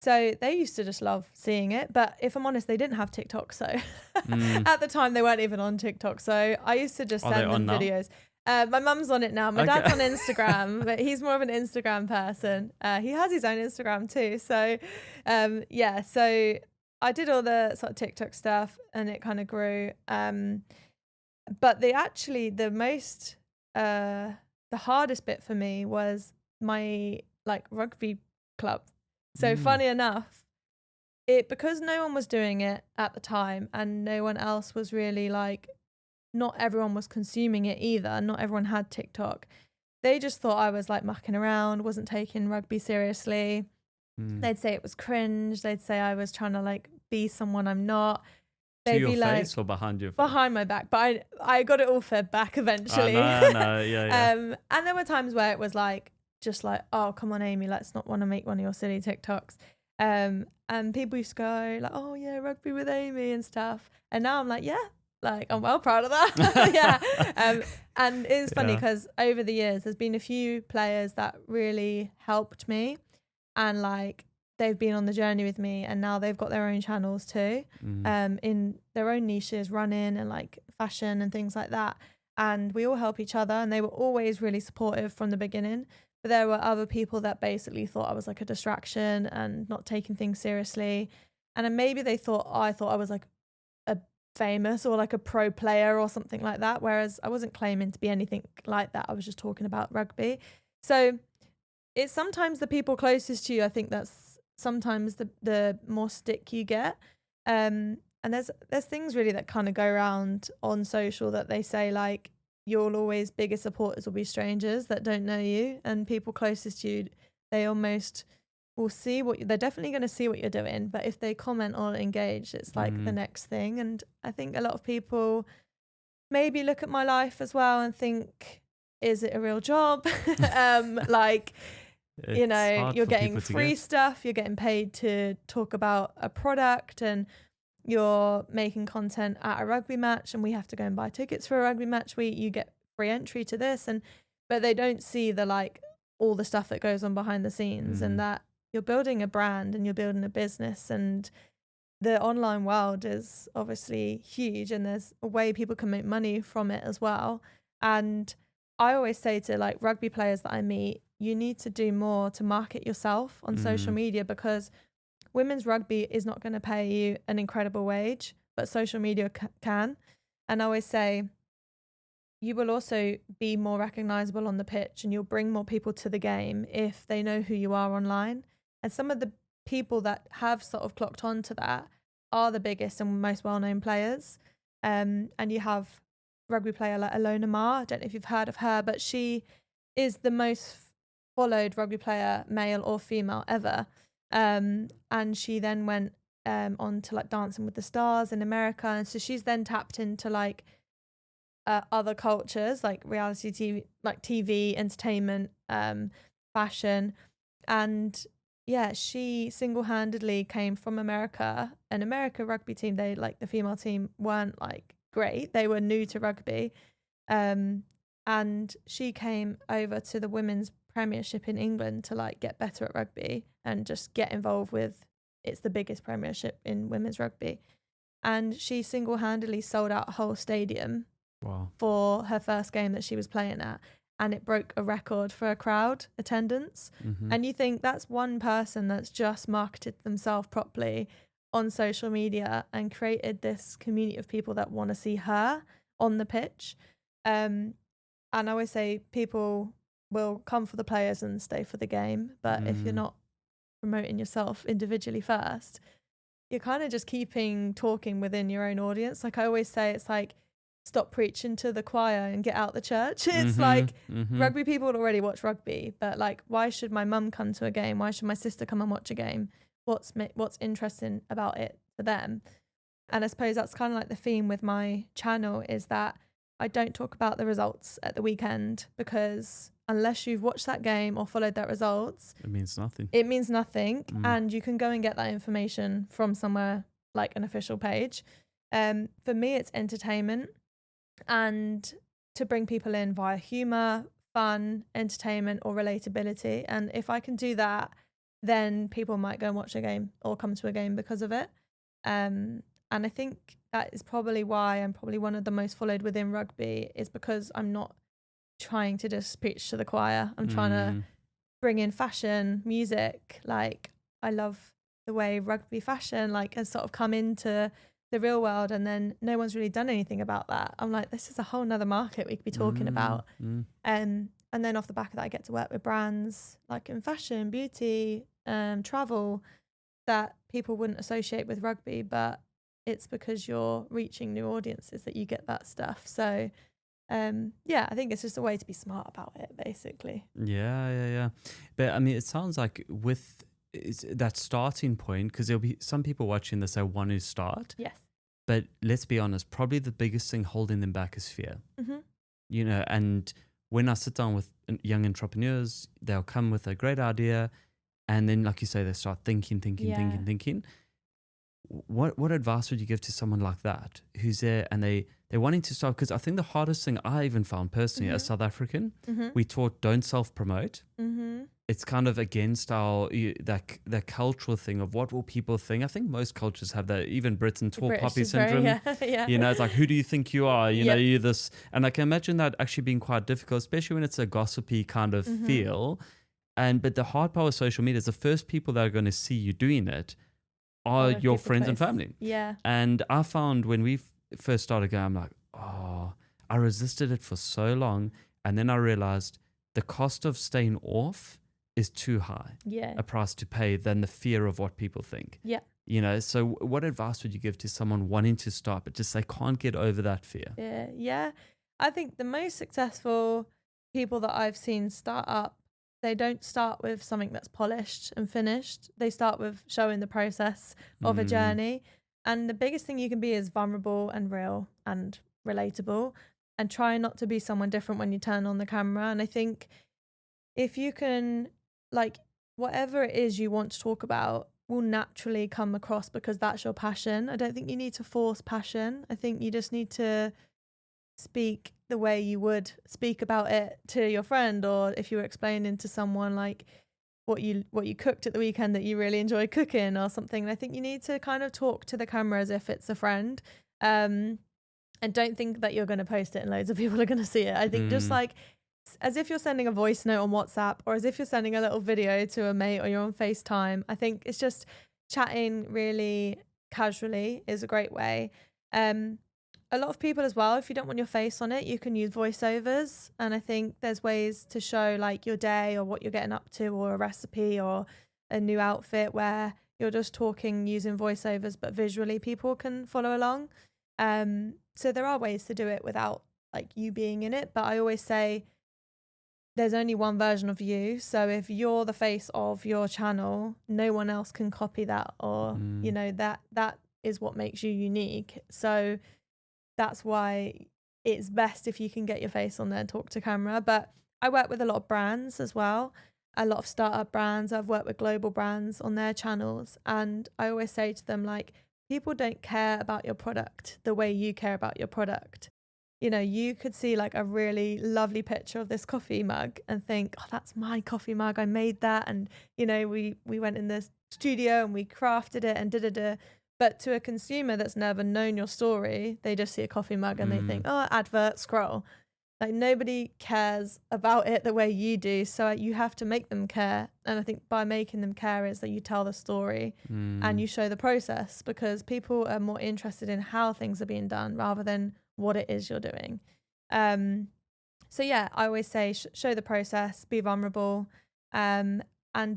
So they used to just love seeing it. But if I'm honest, they didn't have TikTok. So at the time, they weren't even on TikTok. So I used to just send them videos. My mum's on it now. My dad's on Instagram, but he's more of an Instagram person. He has his own Instagram too. So so I did all the sort of TikTok stuff, and it kind of grew. But the hardest bit for me was my like rugby club. So funny enough, because no one was doing it at the time, and no one else was really like, not everyone was consuming it either. Not everyone had TikTok. They just thought I was like mucking around, wasn't taking rugby seriously. They'd say it was cringe. They'd say I was trying to like be someone I'm not. They'd to your face or behind your face? Behind my back, but I got it all fed back eventually. Yeah. And there were times where it was like, just like, oh, come on, Amy, let's not want to make one of your silly TikToks. And people used to go like, oh yeah, rugby with Amy and stuff. And now I'm like, yeah, like I'm well proud of that. And it's funny because over the years, there's been a few players that really helped me, and like they've been on the journey with me, and now they've got their own channels too, in their own niches, running and like fashion and things like that. And we all help each other, and they were always really supportive from the beginning. But there were other people that basically thought I was like a distraction and not taking things seriously. And then maybe I thought I was like a famous or like a pro player or something like that. Whereas I wasn't claiming to be anything like that. I was just talking about rugby. So it's sometimes the people closest to you, I think that's sometimes the more stick you get. And there's things really that kind of go around on social that they say like, your always biggest supporters will be strangers that don't know you, and people closest to you, they almost will see they're definitely going to see what you're doing, but if they comment or engage, it's like the next thing. And I think a lot of people maybe look at my life as well and think, is it a real job? Like, you're getting free stuff, you're getting paid to talk about a product, and you're making content at a rugby match, and we have to go and buy tickets for a rugby match. You get free entry to this, but they don't see the like all the stuff that goes on behind the scenes, and that you're building a brand and you're building a business, and the online world is obviously huge, and there's a way people can make money from it as well. And I always say to like rugby players that I meet, you need to do more to market yourself on social media, because women's rugby is not going to pay you an incredible wage, but social media can. And I always say, you will also be more recognisable on the pitch, and you'll bring more people to the game if they know who you are online. And some of the people that have sort of clocked on to that are the biggest and most well-known players. And you have rugby player like Alona Mar. I don't know if you've heard of her, but she is the most followed rugby player, male or female, ever. And she then went on to like Dancing with the Stars in America, and so she's then tapped into like other cultures like reality TV, like TV, entertainment, fashion, and she single-handedly came from America. An America rugby team, they like the female team weren't like great, they were new to rugby, and she came over to the women's premiership in England to like get better at rugby and just get involved with, it's the biggest premiership in women's rugby, and she single-handedly sold out a whole stadium for her first game that she was playing at, and it broke a record for a crowd attendance. And you think that's one person that's just marketed themselves properly on social media and created this community of people that want to see her on the pitch. And I always say people will come for the players and stay for the game. But if you're not promoting yourself individually first, you're kind of just talking within your own audience. Like I always say, it's like, stop preaching to the choir and get out the church. It's like rugby people already watch rugby, but like, why should my mum come to a game? Why should my sister come and watch a game? What's interesting about it for them? And I suppose that's kind of like the theme with my channel, is that I don't talk about the results at the weekend, because unless you've watched that game or followed that results, it means nothing. And you can go and get that information from somewhere like an official page. For me, it's entertainment, and to bring people in via humor, fun, entertainment, or relatability. And if I can do that, then people might go and watch a game or come to a game because of it. And I think that is probably why I'm probably one of the most followed within rugby, is because I'm not trying to just preach to the choir. I'm trying to bring in fashion, music. Like, I love the way rugby fashion like has sort of come into the real world, and then no one's really done anything about that. I'm like, this is a whole nother market we could be talking about. And then off the back of that, I get to work with brands like in fashion, beauty, travel, that people wouldn't associate with rugby, but it's because you're reaching new audiences that you get that stuff. So yeah, I think it's just a way to be smart about it, basically. Yeah. But I mean, it sounds like with that starting point, because there'll be some people watching this that want to start. Yes. But let's be honest, probably the biggest thing holding them back is fear. You know, and when I sit down with young entrepreneurs, they'll come with a great idea, and then, like you say, they start thinking. What advice would you give to someone like that who's there and they're wanting to start? Because I think the hardest thing I even found personally as South African, we taught don't self-promote. It's kind of against that cultural thing of what will people think. I think most cultures have that. Even Britain, tall poppy syndrome. You know, it's like, who do you think you are? You know, you're this. And I can imagine that actually being quite difficult, especially when it's a gossipy kind of feel. But the hard part of social media is the first people that are going to see you doing it are your friends and family. Yeah. And I found when we first started going, I'm like, I resisted it for so long. And then I realized the cost of staying off is too high a price to pay than the fear of what people think. You know, so what advice would you give to someone wanting to start but just they can't get over that fear? Yeah. I think the most successful people that I've seen start up, they don't start with something that's polished and finished. They start with showing the process of a journey. And the biggest thing you can be is vulnerable and real and relatable, and try not to be someone different when you turn on the camera. And I think if you can, like, whatever it is you want to talk about will naturally come across because that's your passion. I don't think you need to force passion. I think you just need to speak the way you would speak about it to your friend, or if you were explaining to someone like what you cooked at the weekend that you really enjoy cooking or something. I think you need to kind of talk to the camera as if it's a friend, and don't think that you're going to post it and loads of people are going to see it. I think just like as if you're sending a voice note on WhatsApp, or as if you're sending a little video to a mate, or you're on FaceTime. I think it's just chatting really casually is a great way. A lot of people as well, if you don't want your face on it, you can use voiceovers. And I think there's ways to show like your day or what you're getting up to, or a recipe or a new outfit, where you're just talking using voiceovers, but visually people can follow along. So there are ways to do it without like you being in it. But I always say there's only one version of you. So if you're the face of your channel, no one else can copy that, or, you know, that is what makes you unique. So that's why it's best if you can get your face on there and talk to camera. But I work with a lot of brands as well, a lot of startup brands. I've worked with global brands on their channels, and I always say to them, like, people don't care about your product the way you care about your product. You know, you could see like a really lovely picture of this coffee mug and think, oh, that's my coffee mug, I made that. And, you know, we went in the studio and we crafted it and da-da-da. But to a consumer that's never known your story, they just see a coffee mug and they think, oh, advert, scroll. Like, nobody cares about it the way you do. So you have to make them care. And I think by making them care is that you tell the story and you show the process, because people are more interested in how things are being done rather than what it is you're doing. So yeah, I always say show the process, be vulnerable, and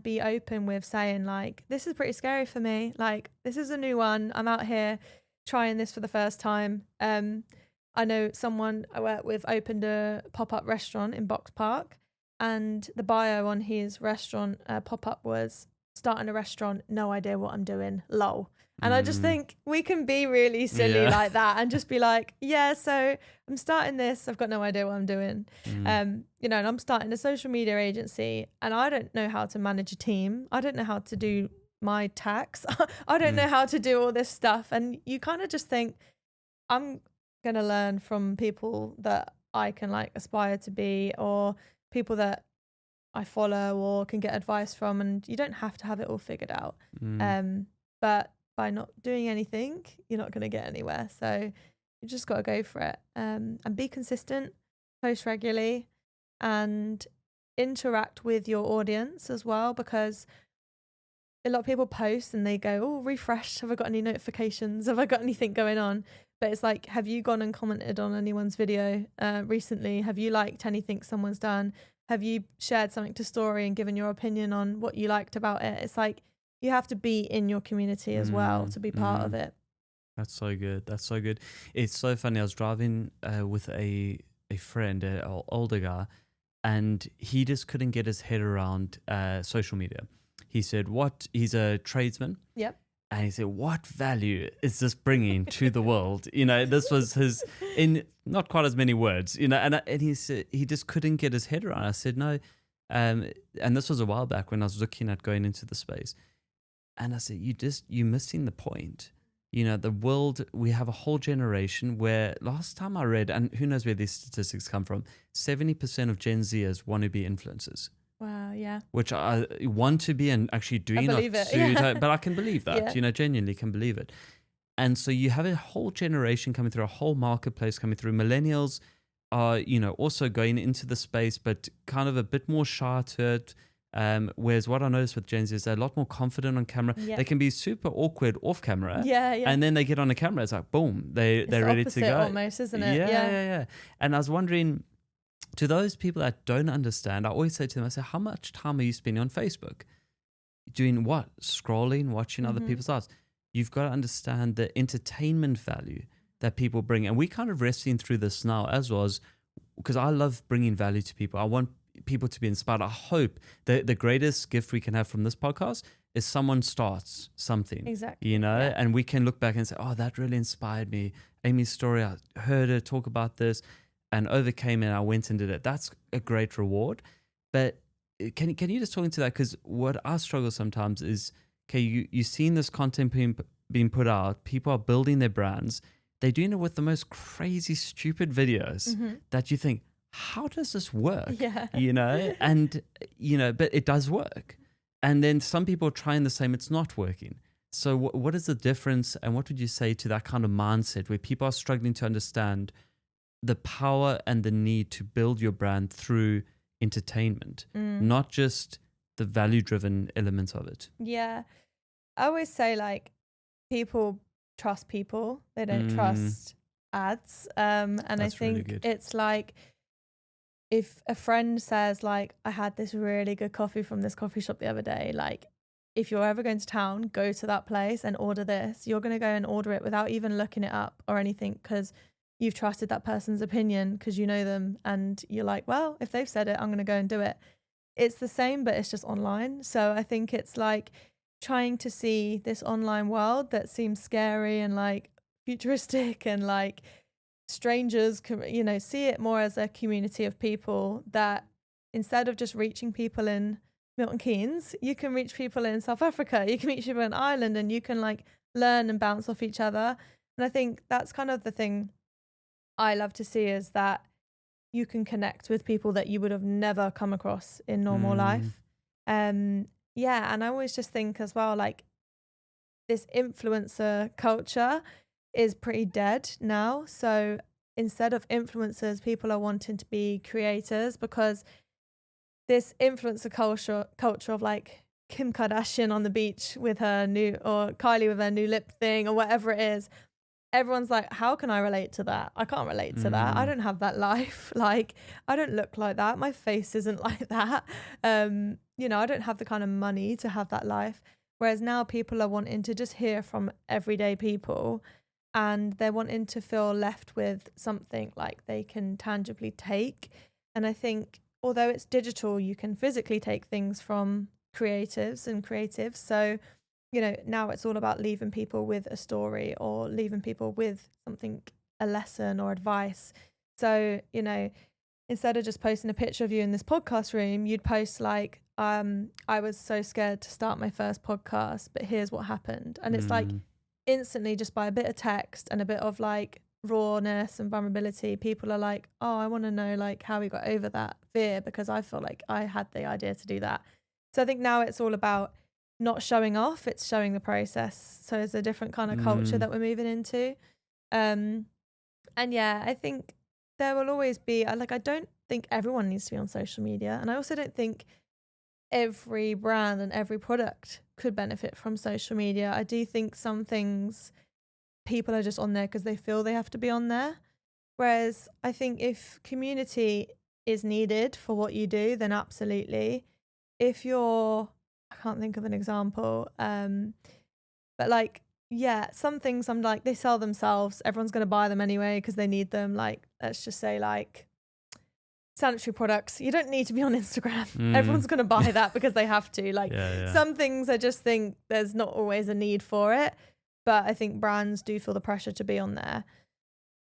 be open with saying like, this is pretty scary for me. Like, this is a new one. I'm out here trying this for the first time. I know someone I work with opened a pop-up restaurant in Box Park, and the bio on his restaurant pop-up was starting a restaurant, no idea what I'm doing, lol. And I just think we can be really silly like that and just be like, yeah, so I'm starting this. I've got no idea what I'm doing. And I'm starting a social media agency, and I don't know how to manage a team. I don't know how to do my tax. I don't know how to do all this stuff. And you kind of just think, I'm going to learn from people that I can like aspire to be, or people that I follow or can get advice from, and you don't have to have it all figured out. But by not doing anything, you're not going to get anywhere. So you just got to go for it, and be consistent, post regularly, and interact with your audience as well, because a lot of people post and they go, oh, refresh, have I got any notifications, have I got anything going on? But it's like, have you gone and commented on anyone's video recently? Have you liked anything someone's done? Have you shared something to story and given your opinion on what you liked about it? It's like, you have to be in your community as well to be part of it. That's so good. That's so good. It's so funny. I was driving with a friend, an older guy, and he just couldn't get his head around social media. He said, he's a tradesman. Yep. And he said, what value is this bringing to the world? This was his, in not quite as many words, and he said he just couldn't get his head around. I said, no. And this was a while back when I was looking at going into the space. And I said, you're missing the point. The world, we have a whole generation where last time I read, and who knows where these statistics come from, 70% of Gen Zers want to be influencers. Wow, yeah. Which I want to be and actually do not it. but I can believe that, genuinely can believe it. And so you have a whole generation coming through, a whole marketplace coming through. Millennials are, also going into the space, but kind of a bit more shy to it. Whereas what I noticed with Gen Z is they're a lot more confident on camera. Yep. They can be super awkward off camera. Yeah. And then they get on the camera, it's like, boom, they're ready to go. Almost, isn't it? Yeah. And I was wondering, to those people that don't understand, I always say to them, I say, how much time are you spending on Facebook? Doing what? Scrolling, watching other people's lives. You've got to understand the entertainment value that people bring. And we kind of wrestling through this now as well, because I love bringing value to people. I want people to be inspired. I hope that the greatest gift we can have from this podcast is someone starts something. Exactly. And we can look back and say, oh, that really inspired me. Amy's story, I heard her talk about this and overcame it, and I went and did it. That's a great reward. But can you just talk into that? Because what I struggle sometimes is, okay, you've seen this content being put out, people are building their brands, they're doing it with the most crazy, stupid videos that you think, how does this work? Yeah. And, but it does work. And then some people are trying the same, it's not working. So what is the difference, and what would you say to that kind of mindset where people are struggling to understand the power and the need to build your brand through entertainment, not just the value-driven elements of it? Yeah. I always say, like, people trust people. They don't trust ads. And that's I think really it's like, if a friend says, like, I had this really good coffee from this coffee shop the other day, like, if you're ever going to town, go to that place and order this. You're going to go and order it without even looking it up or anything, because you've trusted that person's opinion because you know them, and you're like, well, if they've said it, I'm going to go and do it. It's the same, but it's just online. So I think it's like trying to see this online world that seems scary and like futuristic and like strangers, see it more as a community of people, that instead of just reaching people in Milton Keynes, you can reach people in South Africa, you can reach people in Ireland, and you can like learn and bounce off each other. And I think that's kind of the thing I love to see, is that you can connect with people that you would have never come across in normal life. And I always just think as well, like, this influencer culture is pretty dead now. So instead of influencers, people are wanting to be creators, because this influencer culture of like Kim Kardashian on the beach with her new, or Kylie with her new lip thing or whatever it is, everyone's like, how can I relate to that? I can't relate to that. I don't have that life. Like, I don't look like that. My face isn't like that. You know, I don't have the kind of money to have that life. Whereas now people are wanting to just hear from everyday people, and they're wanting to feel left with something like they can tangibly take. And I think although it's digital, you can physically take things from creatives and creatives. So, you know, now it's all about leaving people with a story or leaving people with something, a lesson or advice. So, you know, instead of just posting a picture of you in this podcast room, you'd post like, I was so scared to start my first podcast, but here's what happened. And it's like instantly, just by a bit of text and a bit of like rawness and vulnerability, people are like, oh, I want to know like how we got over that fear, because I feel like I had the idea to do that. So I think now it's all about not showing off, it's showing the process. So it's a different kind of culture that we're moving into. And yeah, I think there will always be, like, I don't think everyone needs to be on social media. And I also don't think every brand and every product could benefit from social media. I do think some things people are just on there because they feel they have to be on there. Whereas I think if community is needed for what you do, then absolutely. If you're, I can't think of an example, but like, yeah, some things I'm like, they sell themselves. Everyone's going to buy them anyway because they need them. Like, let's just say like sanitary products. You don't need to be on Instagram. Everyone's going to buy that because they have to. Like some things I just think there's not always a need for it. But I think brands do feel the pressure to be on there.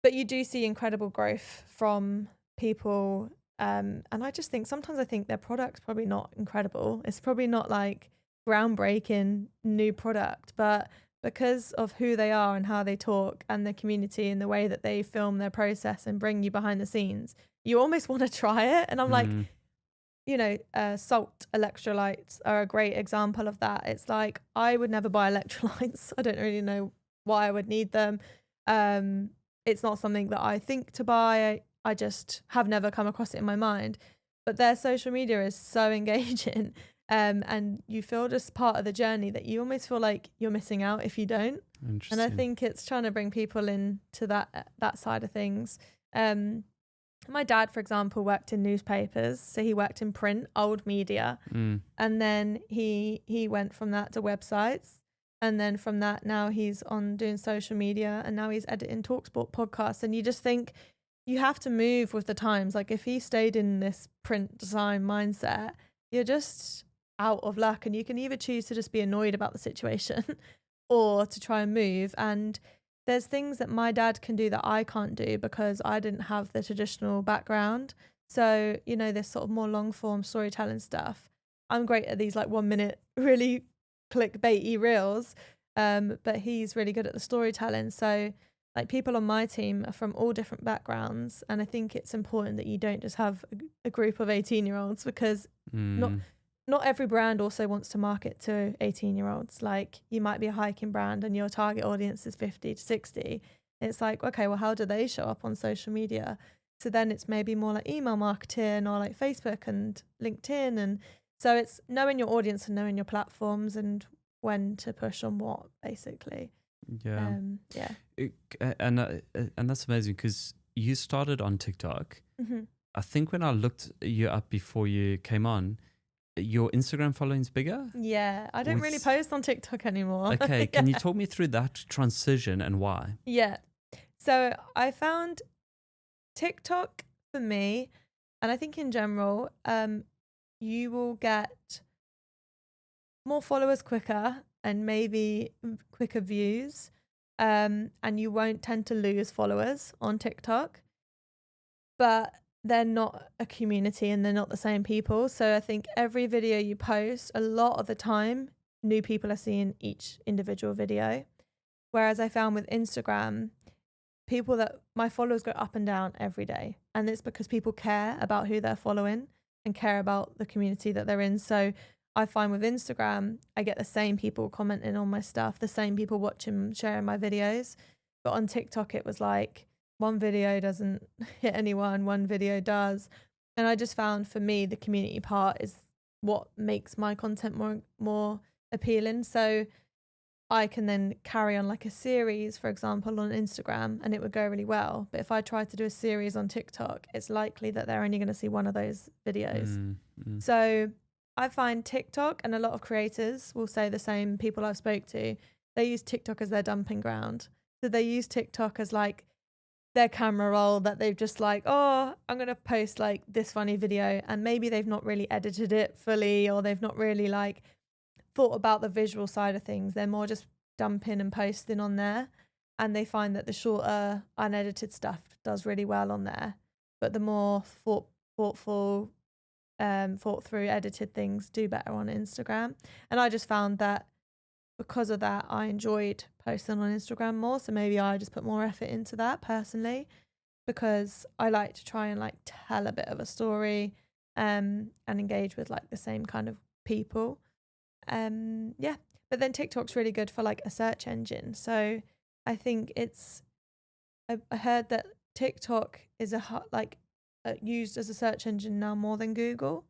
But you do see incredible growth from people. And I just think sometimes I think their product's probably not incredible. It's probably not like groundbreaking new product, but because of who they are and how they talk and the community and the way that they film their process and bring you behind the scenes, you almost want to try it. And I'm like, you know, salt electrolytes are a great example of that. It's like, I would never buy electrolytes. I don't really know why I would need them. It's not something that I think to buy. I just have never come across it in my mind. But their social media is so engaging. And you feel just part of the journey that you almost feel like you're missing out if you don't. And I think it's trying to bring people into that side of things. My dad, for example, worked in newspapers. So he worked in print, old media. And then he went from that to websites. And then from that, now he's on doing social media, and now he's editing TalkSport podcasts. And you just think you have to move with the times. Like if he stayed in this print design mindset, you're just out of luck. And you can either choose to just be annoyed about the situation or to try and move. And there's things that my dad can do that I can't do because I didn't have the traditional background. So, you know, this sort of more long form storytelling stuff. I'm great at these like 1 minute, really clickbaity reels. But he's really good at the storytelling. So like people on my team are from all different backgrounds. And I think it's important that you don't just have a group of 18-year-olds because not every brand also wants to market to 18-year-olds. Like you might be a hiking brand and your target audience is 50 to 60. It's like, okay, well, how do they show up on social media? So then it's maybe more like email marketing or like Facebook and LinkedIn. And so it's knowing your audience and knowing your platforms and when to push on what, basically. And that's amazing because you started on TikTok. I think when I looked you up before you came on, your Instagram following's bigger? Yeah, I don't really post on TikTok anymore. Okay, can you talk me through that transition and why? Yeah, so I found TikTok for me, and I think in general, you will get more followers quicker and maybe quicker views, and you won't tend to lose followers on TikTok. But they're not a community and they're not the same people. So I think every video you post, a lot of the time, new people are seeing each individual video. Whereas I found with Instagram, people that my followers go up and down every day. And it's because people care about who they're following and care about the community that they're in. So I find with Instagram, I get the same people commenting on my stuff, the same people watching, sharing my videos. But on TikTok, it was like, one video doesn't hit anyone, one video does. And I just found for me, the community part is what makes my content more appealing. So I can then carry on like a series, for example, on Instagram, and it would go really well. But if I try to do a series on TikTok, it's likely that they're only going to see one of those videos. So I find TikTok, and a lot of creators will say the same, people I've spoke to, they use TikTok as their dumping ground. So they use TikTok as like their camera roll that they've just like, oh, I'm going to post like this funny video, and maybe they've not really edited it fully, or they've not really like thought about the visual side of things. They're more just dumping and posting on there, and they find that the shorter unedited stuff does really well on there, but the more thoughtful thought through edited things do better on Instagram. And I just found that because of that, I enjoyed posting on Instagram more, so maybe I just put more effort into that personally, because I like to try and like tell a bit of a story and engage with like the same kind of people. But then TikTok's really good for like a search engine. So I think I heard that TikTok is used as a search engine now more than Google.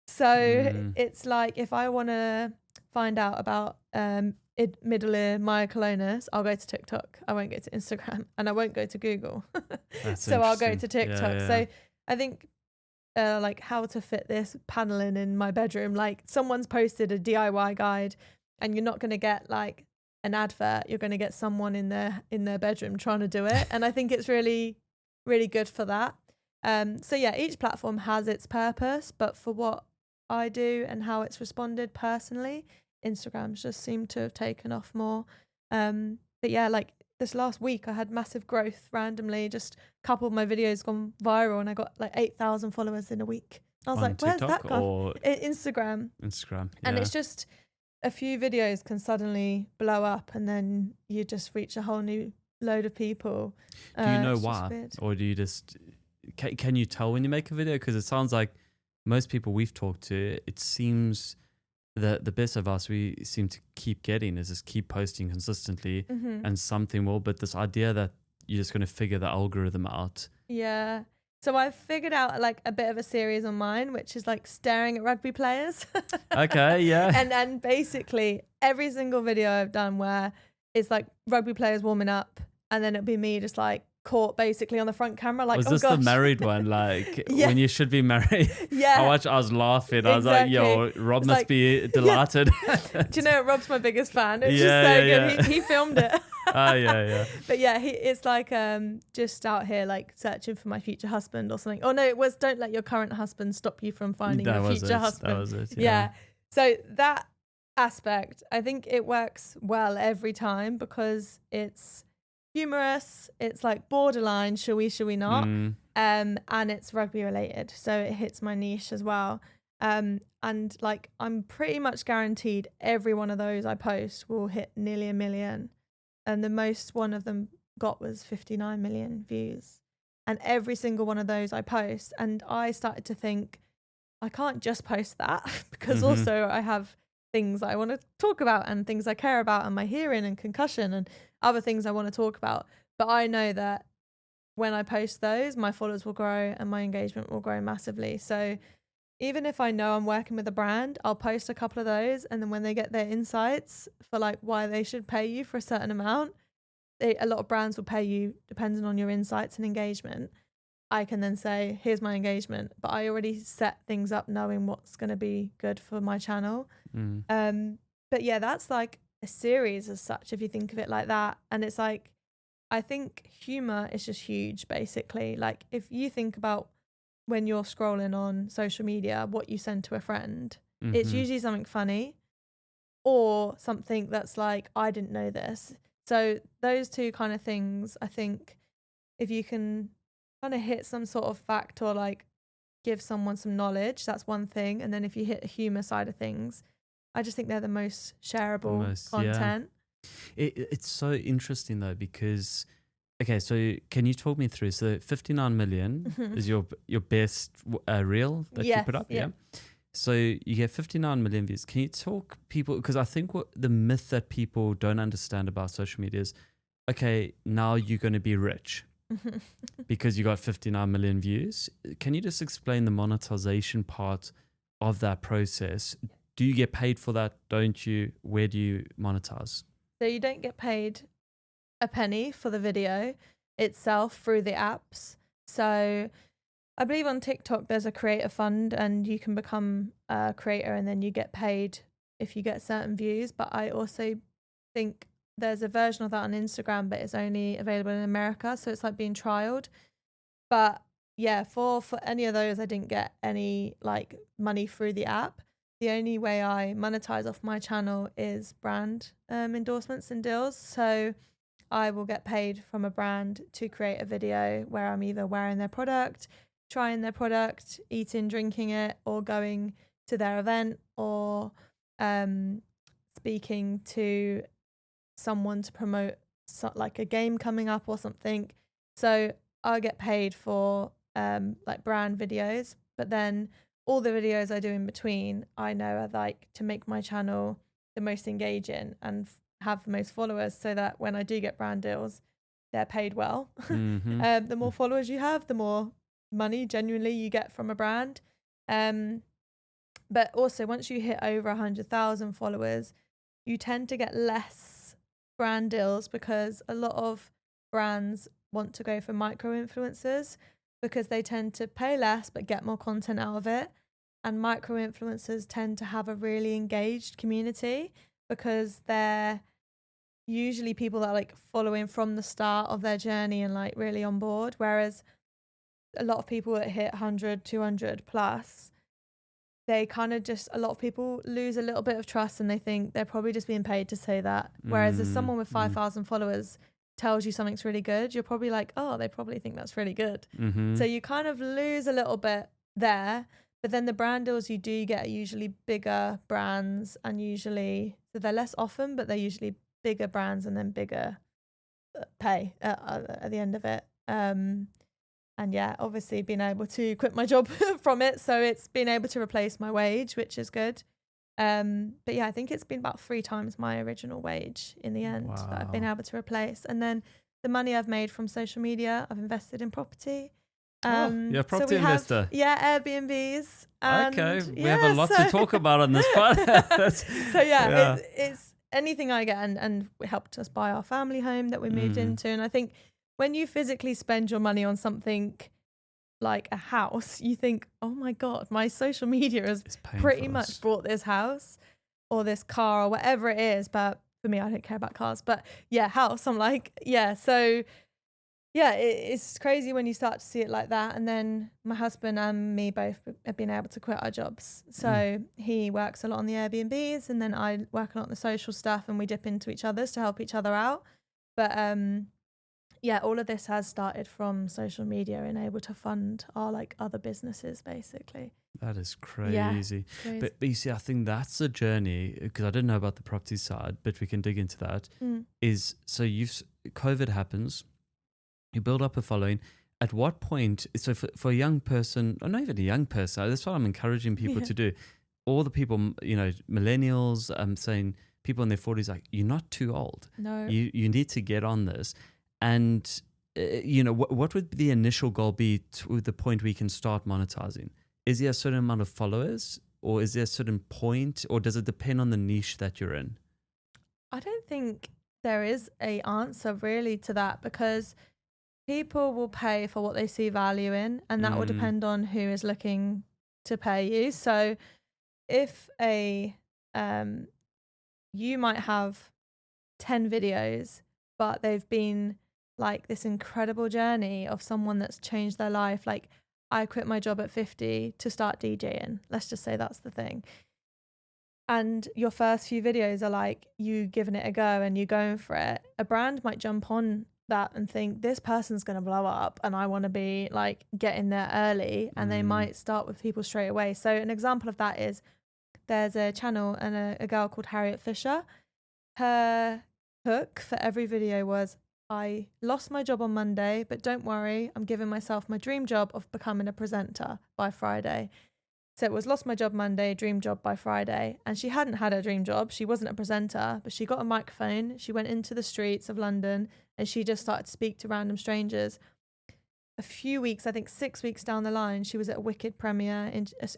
So it's like, if I want to find out about middle ear myoclonus, I'll go to TikTok. I won't go to Instagram, and I won't go to Google. So I'll go to TikTok. Yeah. So I think like how to fit this paneling in my bedroom, like someone's posted a DIY guide, and you're not going to get like an advert, you're going to get someone in their bedroom trying to do it. And I think it's really, really good for that. So yeah, each platform has its purpose, but for what I do and how it's responded personally, Instagram's just seemed to have taken off more. But yeah, like this last week I had massive growth randomly. Just a couple of my videos gone viral, and I got like 8,000 followers in a week. I was like, where's that gone? Instagram. Yeah. And it's just a few videos can suddenly blow up, and then you just reach a whole new load of people. Do you know why? Or do you just... Can you tell when you make a video? Because it sounds like most people we've talked to, it seems that the best of us we seem to keep getting is just keep posting consistently, and something will. But this idea that you're just going to figure the algorithm out. Yeah. So I've figured out like a bit of a series on mine, which is like staring at rugby players. Okay, yeah. And basically every single video I've done where it's like rugby players warming up, and then it'll be me just like caught basically on the front camera, like, was this the married one, like when you should be married? Yeah. I was laughing. I was like, yo, Rob must be delighted. Do you know, Rob's my biggest fan. It's just so good. He filmed it. Yeah. But yeah, it's like just out here like searching for my future husband or something. Oh no, it was don't let your current husband stop you from finding your future husband. That was it. Yeah. So that aspect, I think it works well every time because it's humorous, it's like borderline, shall we not, and it's rugby related, so it hits my niche as well, and like I'm pretty much guaranteed every one of those I post will hit nearly 1 million, and the most one of them got was 59 million views, and every single one of those I post. And I started to think I can't just post that because also I have things I want to talk about and things I care about, and my hearing and concussion and other things I want to talk about. But I know that when I post those, my followers will grow and my engagement will grow massively. So even if I know I'm working with a brand, I'll post a couple of those, and then when they get their insights for like why they should pay you for a certain amount, a lot of brands will pay you depending on your insights and engagement. I can then say, here's my engagement, but I already set things up knowing what's going to be good for my channel. But yeah, that's like a series as such, if you think of it like that. And it's like, I think humor is just huge, basically. Like if you think about when you're scrolling on social media, what you send to a friend, it's usually something funny or something that's like, I didn't know this. So those two kind of things, I think if you can kind of hit some sort of fact or like give someone some knowledge, that's one thing. And then if you hit the humor side of things, I just think they're the most shareable content. Yeah. It's so interesting though, because okay, so can you talk me through? So 59 million is your best reel that you put up, yeah? So you get 59 million views. Can you talk people, because I think what the myth that people don't understand about social media is, okay, now you're going to be rich because you got 59 million views. Can you just explain the monetization part of that process? Do you get paid for that? Don't you? Where do you monetize? So you don't get paid a penny for the video itself through the apps. So I believe on TikTok there's a creator fund and you can become a creator and then you get paid if you get certain views. But I also think there's a version of that on Instagram, but it's only available in America. So it's like being trialed. But yeah, for any of those, I didn't get any like money through the app. The only way I monetize off my channel is brand endorsements and deals. So I will get paid from a brand to create a video where I'm either wearing their product, trying their product, eating, drinking it, or going to their event, or speaking to someone to promote like a game coming up or something. So I'll get paid for like brand videos, but then all the videos I do in between, I know are like to make my channel the most engaging and have the most followers, so that when I do get brand deals, they're paid well. Mm-hmm. The more followers you have, the more money genuinely you get from a brand. But also once you hit over 100,000 followers, you tend to get less brand deals because a lot of brands want to go for micro influencers because they tend to pay less but get more content out of it. And micro influencers tend to have a really engaged community because they're usually people that are like following from the start of their journey and like really on board. Whereas a lot of people that hit 100, 200 plus, they kind of just, a lot of people lose a little bit of trust and they think they're probably just being paid to say that. Whereas if someone with 5,000 followers tells you something's really good, you're probably like, oh, they probably think that's really good. So you kind of lose a little bit there. But then the brand deals you do get are usually bigger brands, and usually, so they're less often, but they're usually bigger brands and then bigger pay at the end of it. And yeah, obviously being able to quit my job from it. So it's been able to replace my wage, which is good. But yeah, I think it's been about 3 times my original wage in the end that I've been able to replace. And then the money I've made from social media, I've invested in property. You're a property investor. Airbnbs. And okay, we have a lot to talk about on this part. It's anything I get, and it helped us buy our family home that we moved into. And I think when you physically spend your money on something like a house, you think, oh my God, my social media has pretty much bought this house or this car or whatever it is. But for me, I don't care about cars. But yeah, house, I'm like, yeah. So yeah, it's crazy when you start to see it like that. And then my husband and me both have been able to quit our jobs. So he works a lot on the Airbnbs and then I work a lot on the social stuff, and we dip into each other's to help each other out. But yeah, all of this has started from social media and able to fund our like other businesses basically. That is crazy. Yeah, but you see, I think that's the journey, because I didn't know about the property side, but we can dig into that. Is so COVID happens. You build up a following. At what point, so for a young person, or not even a young person, that's what I'm encouraging people to do. All the people, millennials, I'm saying people in their 40s, like, you're not too old. No. You need to get on this. And, what would the initial goal be to the point we can start monetizing? Is there a certain amount of followers, or is there a certain point, or does it depend on the niche that you're in? I don't think there is a answer really to that, because people will pay for what they see value in, and that will depend on who is looking to pay you. So if you might have 10 videos, but they've been like this incredible journey of someone that's changed their life. Like, I quit my job at 50 to start DJing. Let's just say that's the thing. And your first few videos are like you giving it a go and you going for it. A brand might jump on that and think, this person's going to blow up and I want to be like getting there early, and they might start with people straight away. So an example of that is there's a channel and a girl called Harriet Fisher. Her hook for every video was, I lost my job on Monday, but don't worry, I'm giving myself my dream job of becoming a presenter by Friday. So it was lost my job Monday, dream job by Friday. And she hadn't had her dream job. She wasn't a presenter, but she got a microphone. She went into the streets of London and she just started to speak to random strangers. A few weeks, I think 6 weeks down the line, she was at a Wicked premiere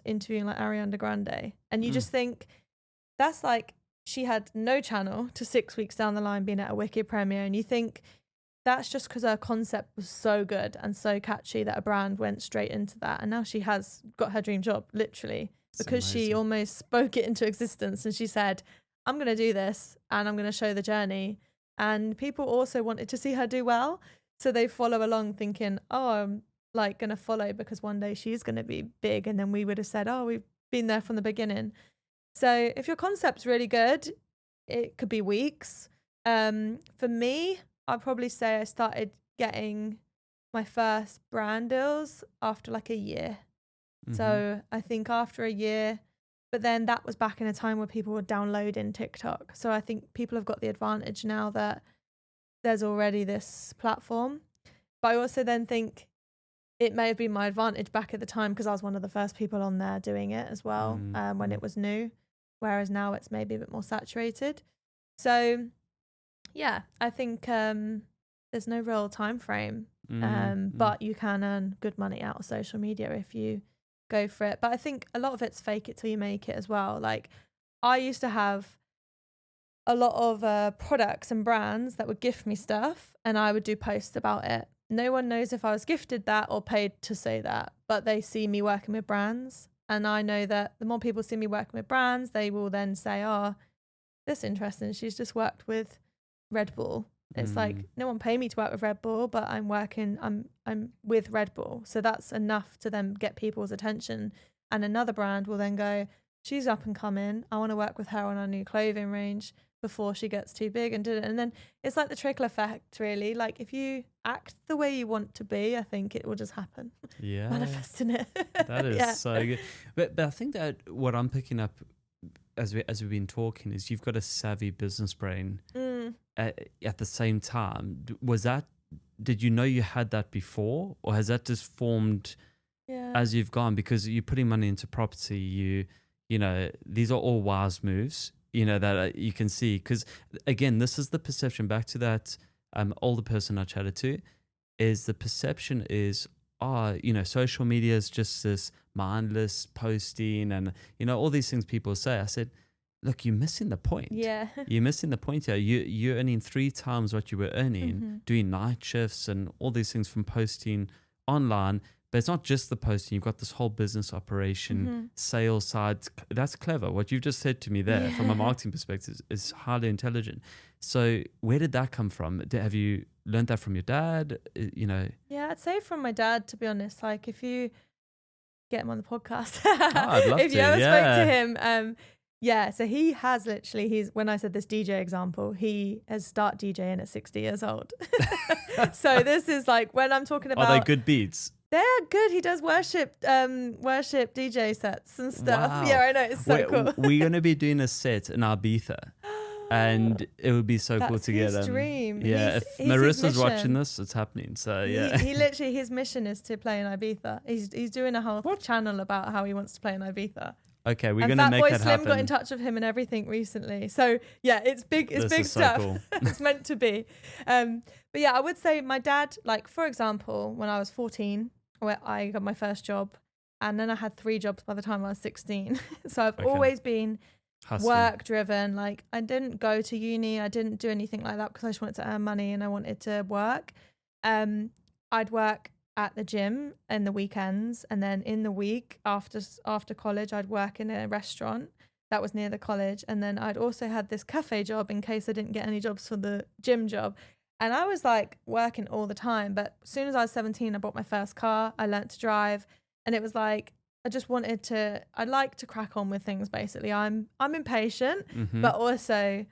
interviewing like Ariana Grande. And you just think, that's like she had no channel to 6 weeks down the line being at a wicked premiere. And you think that's just because her concept was so good and so catchy that a brand went straight into that. And now she has got her dream job, literally, because she almost spoke it into existence. And she said, I'm going to do this and I'm going to show the journey. And people also wanted to see her do well. So they follow along thinking, oh, I'm like going to follow because one day she's going to be big. And then we would have said, oh, we've been there from the beginning. So if your concept's really good, it could be weeks. For me, I'd probably say I started getting my first brand deals after like a year. So I think after a year, but then that was back in a time where people were downloading TikTok. So I think people have got the advantage now that there's already this platform. But I also then think it may have been my advantage back at the time because I was one of the first people on there doing it as well when it was new. Whereas now it's maybe a bit more saturated. So yeah, I think there's no real time frame, but you can earn good money out of social media if you go for it. But I think a lot of it's fake it till you make it as well. Like I used to have a lot of products and brands that would gift me stuff and I would do posts about it. No one knows if I was gifted that or paid to say that, but they see me working with brands. And I know that the more people see me working with brands, they will then say, oh, this is interesting. She's just worked with Red Bull. It's like, no one paid me to work with Red Bull, but I'm with Red Bull. So that's enough to then get people's attention. And another brand will then go, she's up and coming. I want to work with her on our new clothing range before she gets too big and did it. And then it's like the trickle effect, really. Like if you act the way you want to be, I think it will just happen. Yeah. Manifesting it. That is so good. But I think that what I'm picking up as we've been talking is you've got a savvy business brain at the same time. Did you know you had that before, or has that just formed as you've gone? Because you're putting money into property, you know, these are all wise moves, you know, that you can see. Because again, this is the perception, back to that older person I chatted to, is the perception is, you know, social media is just this mindless posting and, you know, all these things people say. I said, look, you're missing the point. Yeah. You're missing the point here. You're earning 3 times what you were earning, doing night shifts and all these things from posting online. But it's not just the posting. You've got this whole business operation, sales side. That's clever. What you've just said to me there from a marketing perspective is highly intelligent. So where did that come from? Have you learned that from your dad? You know? Yeah, I'd say from my dad, to be honest. Like if you get him on the podcast, I'd love if you ever spoke to him, so he has literally, when I said this DJ example, he has started DJing at 60 years old. So this is like when I'm talking about. Are they good beats? They're good. He does worship DJ sets and stuff. Wow. Yeah, I know. It's so cool. We're going to be doing a set in Ibiza. And it would be so cool to get him. That's his dream. Yeah, if Marissa's watching this, it's happening. So yeah, he literally, his mission is to play in Ibiza. He's doing a whole channel about how he wants to play in Ibiza. Okay, we're gonna make that happen. Fatboy Slim got in touch with him and everything recently. So yeah, it's big. It's big stuff. So cool. It's meant to be. But yeah, I would say my dad, like for example, when I was 14, where I got my first job, and then I had 3 jobs by the time I was 16. So I've always been work driven. Like I didn't go to uni, I didn't do anything like that because I just wanted to earn money and I wanted to work. I'd work at the gym in the weekends, and then in the week after college I'd work in a restaurant that was near the college, and then I'd also had this cafe job in case I didn't get any jobs for the gym job. And I was like working all the time. But as soon as I was 17, I bought my first car, I learnt to drive, and it was like I'd like to crack on with things. Basically, I'm impatient, but also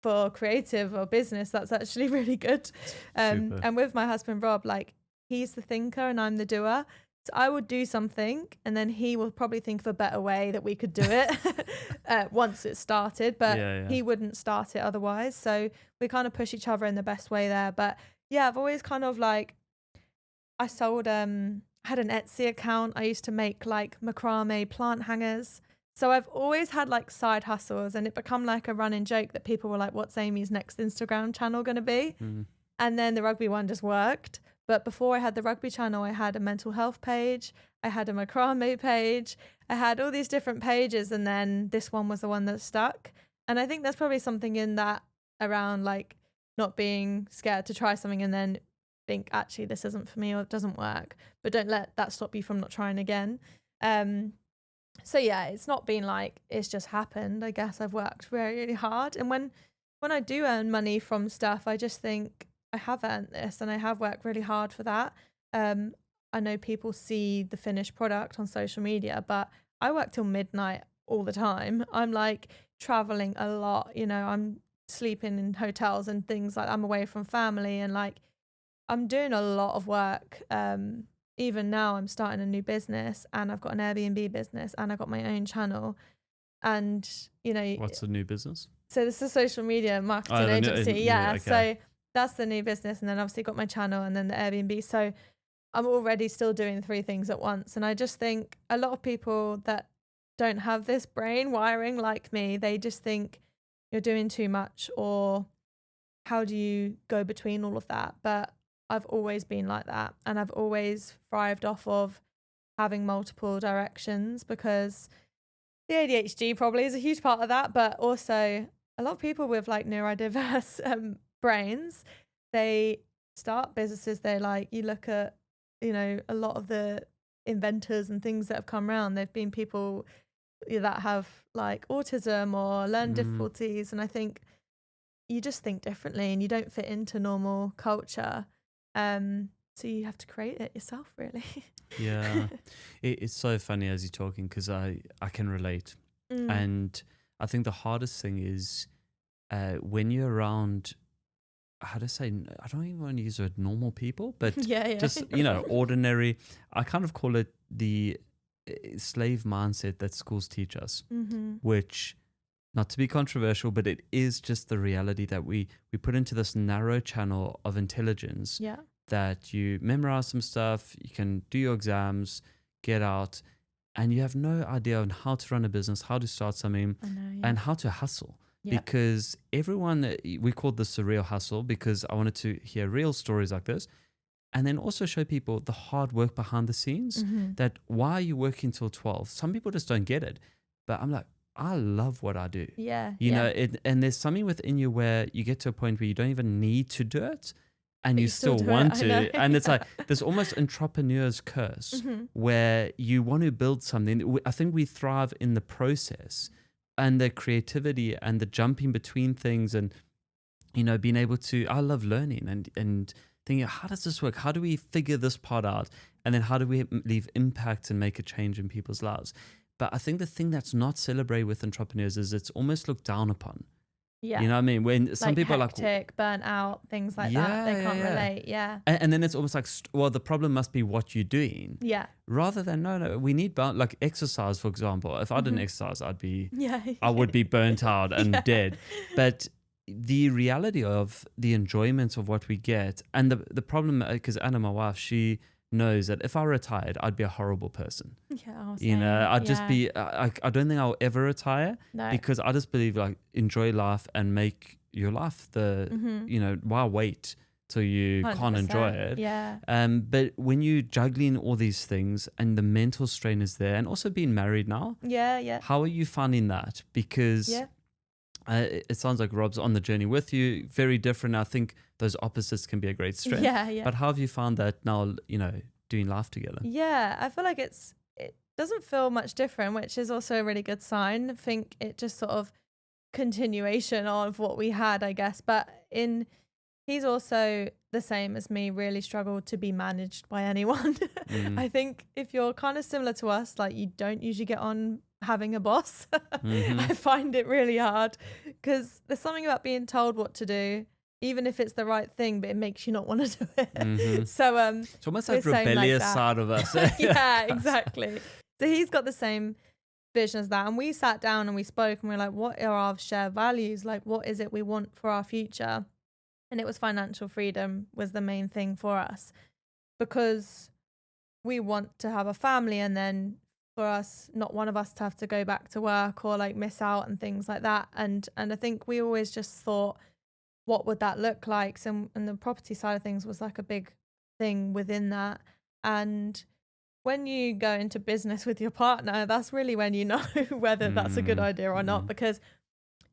for creative or business, that's actually really good. And with my husband Rob, like he's the thinker and I'm the doer. So I would do something, and then he will probably think of a better way that we could do it once it started. But he wouldn't start it otherwise. So we kind of push each other in the best way there. But yeah, I've always kind of like I sold. Had an Etsy account. I used to make like macrame plant hangers. So I've always had like side hustles, and it become like a running joke that people were like, what's Amy's next Instagram channel going to be? And then the rugby one just worked. But before I had the rugby channel, I had a mental health page. I had a macrame page. I had all these different pages. And then this one was the one that stuck. And I think there's probably something in that around like not being scared to try something and then think actually this isn't for me or it doesn't work, but don't let that stop you from not trying again. So yeah, it's not been like it's just happened. I guess I've worked very, really hard, and when I do earn money from stuff, I just think I have earned this and I have worked really hard for that. I know people see the finished product on social media, but I work till midnight all the time. I'm like traveling a lot, you know, I'm sleeping in hotels and things like that. I'm away from family and like I'm doing a lot of work. Even now I'm starting a new business and I've got an Airbnb business and I've got my own channel. And, you know, what's the new business? So this is a social media marketing agency. Yeah. Okay. So that's the new business. And then obviously got my channel and then the Airbnb. So I'm already still doing 3 things at once. And I just think a lot of people that don't have this brain wiring like me, they just think you're doing too much, or how do you go between all of that? But I've always been like that, and I've always thrived off of having multiple directions, because the ADHD probably is a huge part of that, but also a lot of people with like neurodiverse brains, they start businesses, they like, you look at, you know, a lot of the inventors and things that have come around, they've been people that have like autism or learning difficulties, and I think you just think differently and you don't fit into normal culture. So you have to create it yourself, really. Yeah. It's so funny as you're talking, because I can relate. And I think the hardest thing is when you're around, how to say, I don't even want to use the word normal people, but just, you know, ordinary. I kind of call it the slave mindset that schools teach us, which, not to be controversial, but it is just the reality that we put into this narrow channel of intelligence. Yeah. That you memorize some stuff, you can do your exams, get out, and you have no idea on how to run a business, how to start something, and how to hustle. Yep. Because everyone, we called this the real hustle, because I wanted to hear real stories like this, and then also show people the hard work behind the scenes, that why are you working till 12? Some people just don't get it. But I'm like, I love what I do. Yeah. You know, and there's something within you where you get to a point where you don't even need to do it, and you still want to. And it's like this almost entrepreneur's curse where you want to build something. I think we thrive in the process and the creativity and the jumping between things, and, you know, being able to, I love learning and thinking, how does this work? How do we figure this part out? And then how do we leave impact and make a change in people's lives? But I think the thing that's not celebrated with entrepreneurs is it's almost looked down upon. Yeah. You know what I mean? When some people hectic, are like burnt out, things like that. They can't relate. Yeah. And then it's almost like, well, the problem must be what you're doing. Yeah. Rather than, no, we need like exercise, for example. If I didn't exercise, I would be burnt out and dead. But the reality of the enjoyment of what we get, and the problem, because Anna, my wife, she knows that if I retired, I'd be a horrible person. Yeah, you know, I'd just be, I don't think I'll ever retire, because I just believe like enjoy life and make your life you know, why wait till you 100%. Can't enjoy it? Yeah. But when you juggling all these things and the mental strain is there, and also being married now. Yeah. How are you finding that? Because it sounds like Rob's on the journey with you, very different. I think those opposites can be a great strength. Yeah. But how have you found that now, you know, doing life together? Yeah, I feel like it doesn't feel much different, which is also a really good sign. I think it just sort of continuation of what we had, I guess. But he's also the same as me, really struggled to be managed by anyone. I think if you're kind of similar to us, like you don't usually get on having a boss. I find it really hard, because there's something about being told what to do, even if it's the right thing, but it makes you not want to do it. So it's almost like rebellious side of us. Yeah, exactly. So he's got the same vision as that, and we sat down and we spoke, and we were like, what are our shared values? Like, what is it we want for our future? And it was financial freedom was the main thing for us, because we want to have a family, and then for us, not one of us to have to go back to work or like miss out and things like that. And I think we always just thought, what would that look like? So, and the property side of things was like a big thing within that. And when you go into business with your partner, that's really when you know whether that's a good idea or not, because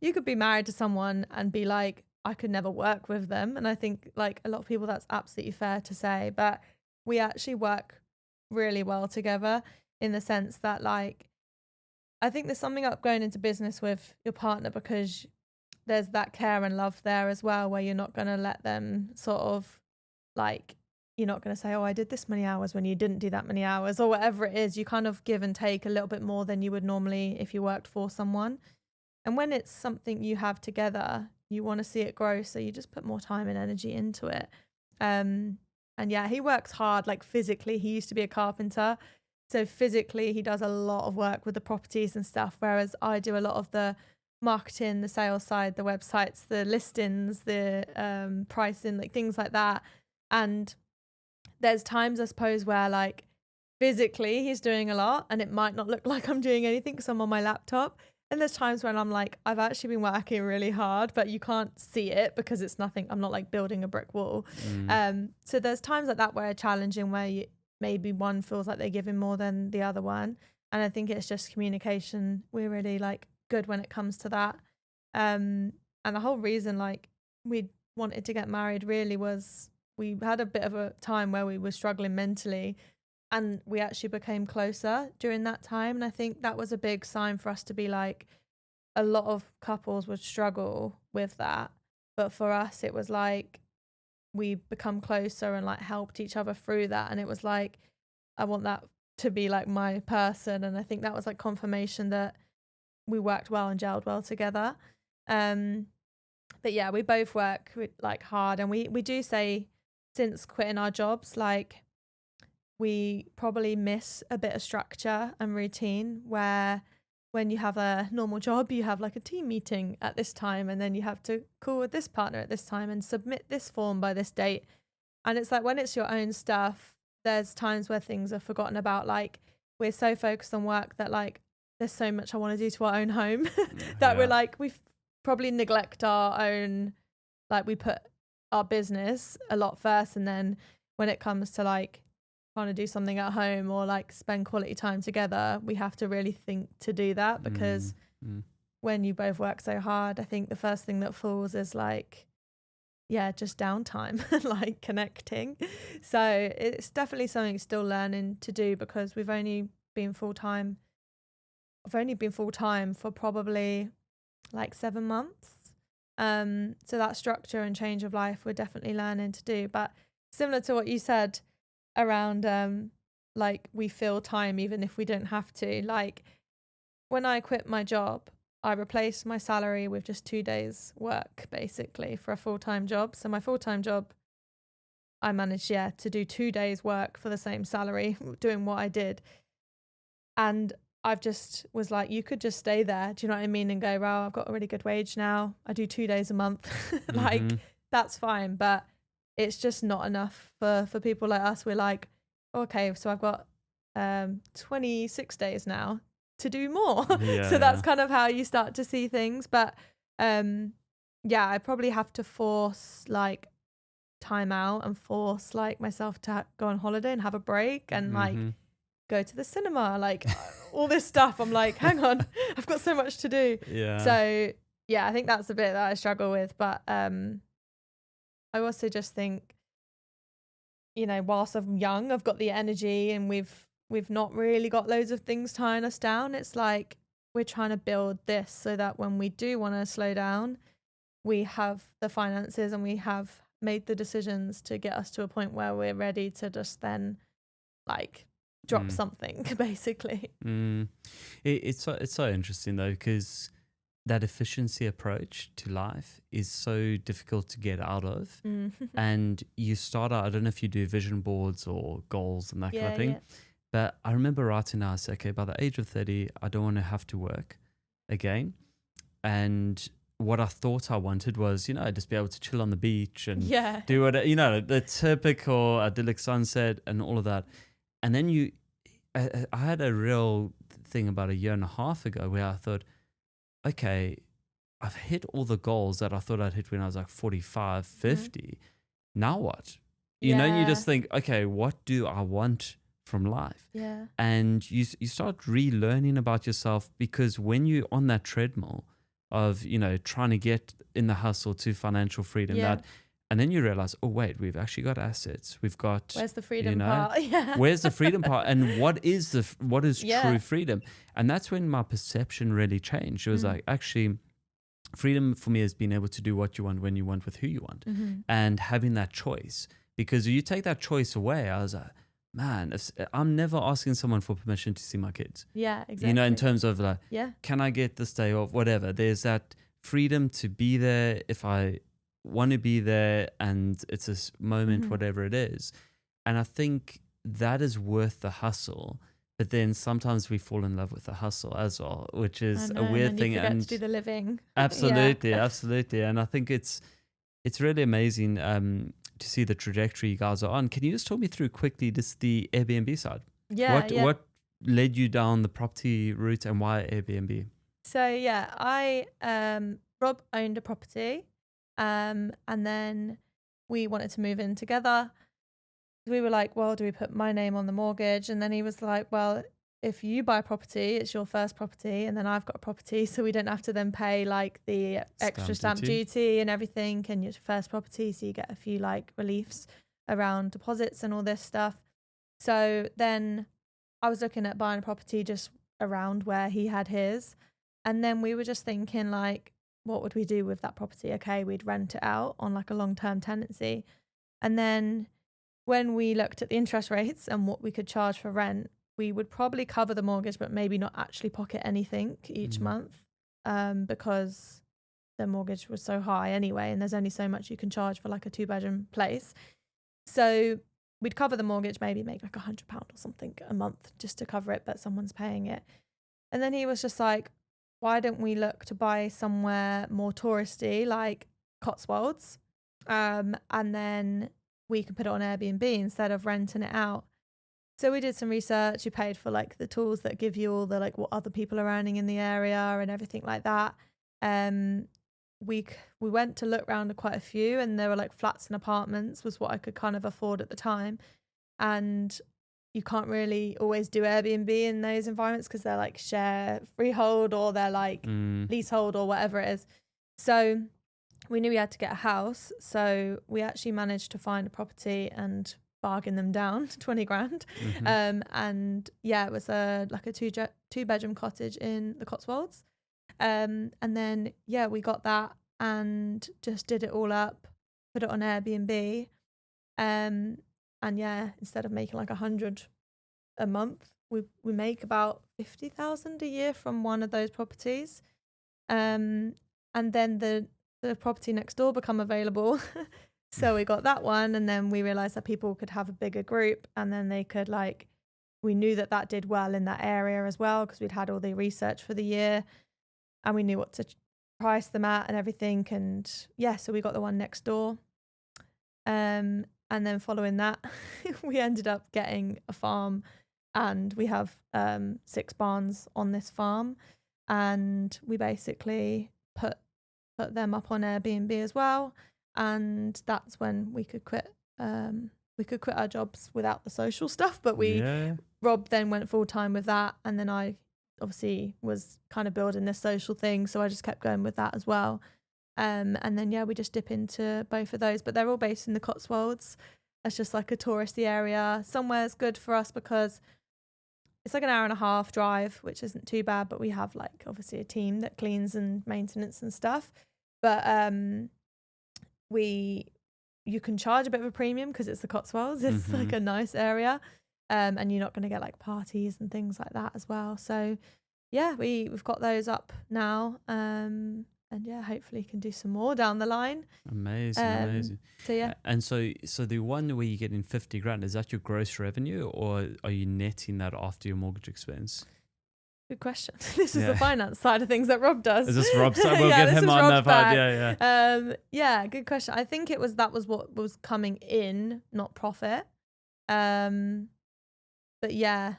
you could be married to someone and be like, I could never work with them. And I think like a lot of people, that's absolutely fair to say, but we actually work really well together in the sense that like, I think there's something up going into business with your partner because there's that care and love there as well, where you're not going to let them sort of like, you're not going to say, oh, I did this many hours when you didn't do that many hours or whatever it is. You kind of give and take a little bit more than you would normally if you worked for someone. And when it's something you have together, you want to see it grow. So you just put more time and energy into it. And yeah, he works hard, like physically. He used to be a carpenter. So physically, he does a lot of work with the properties and stuff, whereas I do a lot of the marketing, the sales side, the websites, the listings, the pricing, like things like that. And there's times, I suppose, where like physically he's doing a lot and it might not look like I'm doing anything because I'm on my laptop. And there's times when I'm like, I've actually been working really hard, but you can't see it because it's nothing. I'm not like building a brick wall. So there's times like that where are challenging, where maybe one feels like they're giving more than the other one. And I think it's just communication. We're really like good when it comes to that. And the whole reason like we wanted to get married really was we had a bit of a time where we were struggling mentally, and we actually became closer during that time. And I think that was a big sign for us to be like, a lot of couples would struggle with that. But for us, it was like we become closer and like helped each other through that. And it was like, I want that to be like my person. And I think that was like confirmation that we worked well and gelled well together. But yeah, we both work like hard. And we do say, since quitting our jobs, like, we probably miss a bit of structure and routine, where when you have a normal job, you have like a team meeting at this time, and then you have to call with this partner at this time and submit this form by this date. And it's like, when it's your own stuff, there's times where things are forgotten about. Like, we're so focused on work that like there's so much I want to do to our own home that we're like, we probably neglect our own, like we put our business a lot first. And then when it comes to like trying to do something at home or like spend quality time together, we have to really think to do that, because when you both work so hard, I think the first thing that falls is like, yeah, just downtime, like connecting. So it's definitely something still learning to do, because we've only been full-time. I've only been full-time for probably like 7 months. So that structure and change of life we're definitely learning to do. But similar to what you said around like we fill time even if we don't have to. Like, when I quit my job, I replaced my salary with just 2 days work basically for a full-time job. So my full-time job, I managed to do 2 days work for the same salary doing what I did. And I've just was like, you could just stay there, do you know what I mean, and go, well, I've got a really good wage now, I do 2 days a month. Like, that's fine. But it's just not enough for people like us. We're like, okay, so I've got 26 days now to do more. So that's kind of how you start to see things. But I probably have to force like time out and force like myself to go on holiday and have a break and like go to the cinema, like all this stuff. I'm like, hang on, I've got so much to do. So I think that's a bit that I struggle with. But I also just think, you know, whilst I'm young, I've got the energy, and we've not really got loads of things tying us down. It's like we're trying to build this so that when we do want to slow down, we have the finances and we have made the decisions to get us to a point where we're ready to just then like drop something basically. It's so interesting though, because that efficiency approach to life is so difficult to get out of. And you start out, I don't know if you do vision boards or goals and that kind of thing, but I remember writing out, I said, okay, by the age of 30, I don't want to have to work again. And what I thought I wanted was, you know, just be able to chill on the beach and do what, you know, the typical idyllic sunset and all of that. And then I had a real thing about 1.5 years ago where I thought, okay, I've hit all the goals that I thought I'd hit when I was like 45, 50. Now what? You know, and you just think, okay, what do I want from life? And you start relearning about yourself, because when you're on that treadmill of, you know, trying to get in the hustle to financial freedom. Yeah. And then you realize, oh wait, we've actually got assets. We've got, where's the freedom you know, part? Yeah. where's the freedom part, and what is Yeah. true freedom? And that's when my perception really changed. It was like, actually, freedom for me is being able to do what you want, when you want, with who you want, and having that choice. Because you take that choice away, I was like, man, I'm never asking someone for permission to see my kids. Yeah, exactly. You know, in terms of like, yeah, can I get this day off, whatever. There's that freedom to be there if I want to be there, and it's a moment, whatever it is. And I think that is worth the hustle. But then sometimes we fall in love with the hustle as well, which is a weird thing. And to do the living. Absolutely, absolutely. And I think it's really amazing to see the trajectory you guys are on. Can you just talk me through quickly just the Airbnb side? Yeah. What led you down the property route, and why Airbnb? So yeah, Rob owned a property, and then we wanted to move in together. We were like, well, do we put my name on the mortgage? And then he was like, well, if you buy a property, it's your first property, and then I've got a property, so we don't have to then pay like the extra stamp duty and everything, and your first property, so you get a few like reliefs around deposits and all this stuff. So then I was looking at buying a property just around where he had his, and then we were just thinking like, what would we do with that property? Okay, we'd rent it out on like a long-term tenancy. And then when we looked at the interest rates and what we could charge for rent, we would probably cover the mortgage, but maybe not actually pocket anything each month, because the mortgage was so high anyway, and there's only so much you can charge for like a 2-bedroom place. So we'd cover the mortgage, maybe make like £100 or something a month just to cover it, but someone's paying it. And then he was just like, why don't we look to buy somewhere more touristy, like Cotswolds, and then we can put it on Airbnb instead of renting it out. So we did some research. We paid for like the tools that give you all the like what other people are earning in the area and everything like that. We went to look around at quite a few, and there were like flats and apartments was what I could kind of afford at the time. And you can't really always do Airbnb in those environments because they're like share freehold, or they're like leasehold, or whatever it is. So we knew we had to get a house, so we actually managed to find a property and bargain them down to 20 grand. And yeah, it was like a 2-bedroom cottage in the Cotswolds. And then yeah, we got that and just did it all up, put it on Airbnb. And yeah, instead of making like 100 a month, we make about 50,000 a year from one of those properties. And then the property next door become available. So we got that one, and then we realized that people could have a bigger group, and then they could like, we knew that did well in that area as well because we'd had all the research for the year, and we knew what to price them at and everything. And yeah, so we got the one next door. And then following that, we ended up getting a farm, and we have 6 barns on this farm, and we basically put them up on Airbnb as well. And that's when we could quit our jobs without the social stuff, but Rob then went full time with that, and then I obviously was kind of building this social thing, so I just kept going with that as well. And then yeah, we just dip into both of those, but they're all based in the Cotswolds. It's just like a touristy area. Somewhere's good for us because it's like an hour and a half drive, which isn't too bad, but we have like obviously a team that cleans and maintenance and stuff. But you can charge a bit of a premium because it's the Cotswolds. It's like a nice area, and you're not going to get like parties and things like that as well. So yeah, we've got those up now, and yeah, hopefully can do some more down the line. Amazing. So yeah, and so the one where you get in 50 grand, is that your gross revenue, or are you netting that after your mortgage expense? Good question. This is the finance side of things that Rob does. Is this Rob's side? We'll get him on that part. Yeah, good question. I think that was what was coming in, not profit. But yeah,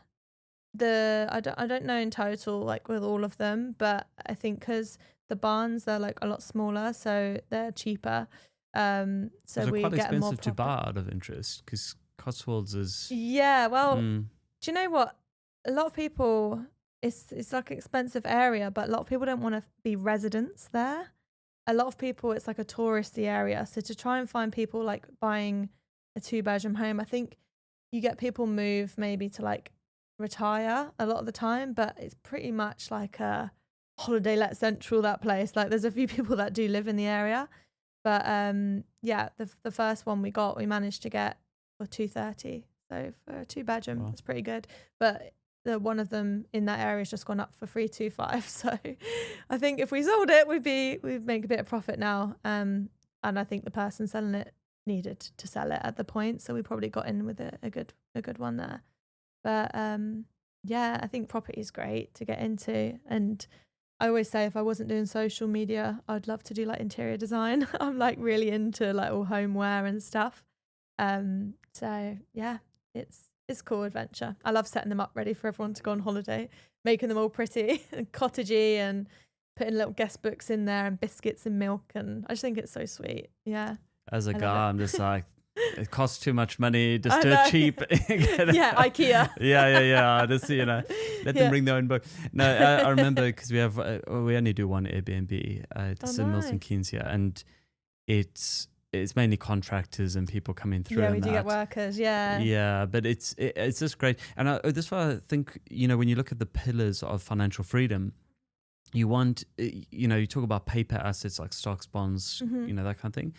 I don't know in total, like with all of them, but I think because the barns, they're like a lot smaller, so they're cheaper. So we quite get more expensive to buy out of interest because Cotswolds is. Yeah, well, do you know what? A lot of people it's like an expensive area, but a lot of people don't want to be residents there. A lot of people, it's like a touristy area. So to try and find people like buying a 2-bedroom home, I think you get people move maybe to like retire a lot of the time, but it's pretty much like a holiday let central, that place. Like there's a few people that do live in the area, but yeah, the first one we got, we managed to get for 230. So for a 2-bedroom, wow. That's pretty good. But the one of them in that area has just gone up for 325. So I think if we sold it, we'd make a bit of profit now. And I think the person selling it needed to sell it at the point, so we probably got in with a good one there. But yeah, I think property is great to get into. And I always say if I wasn't doing social media, I'd love to do like interior design. I'm like really into like all homeware and stuff. So yeah, it's cool adventure. I love setting them up ready for everyone to go on holiday, making them all pretty and cottagey and putting little guest books in there and biscuits and milk. And I just think it's so sweet. Yeah. As a guy, I'm just like, it costs too much money. Just do it cheap. Yeah, IKEA. Yeah. Just, let them bring their own book. No, I remember because we only do one Airbnb. It's in Milton Keynes here, and it's mainly contractors and people coming through. Yeah, we do get workers. Yeah. Yeah, but it's just great. And that's why I think when you look at the pillars of financial freedom, you want you talk about paper assets like stocks, bonds, that kind of thing.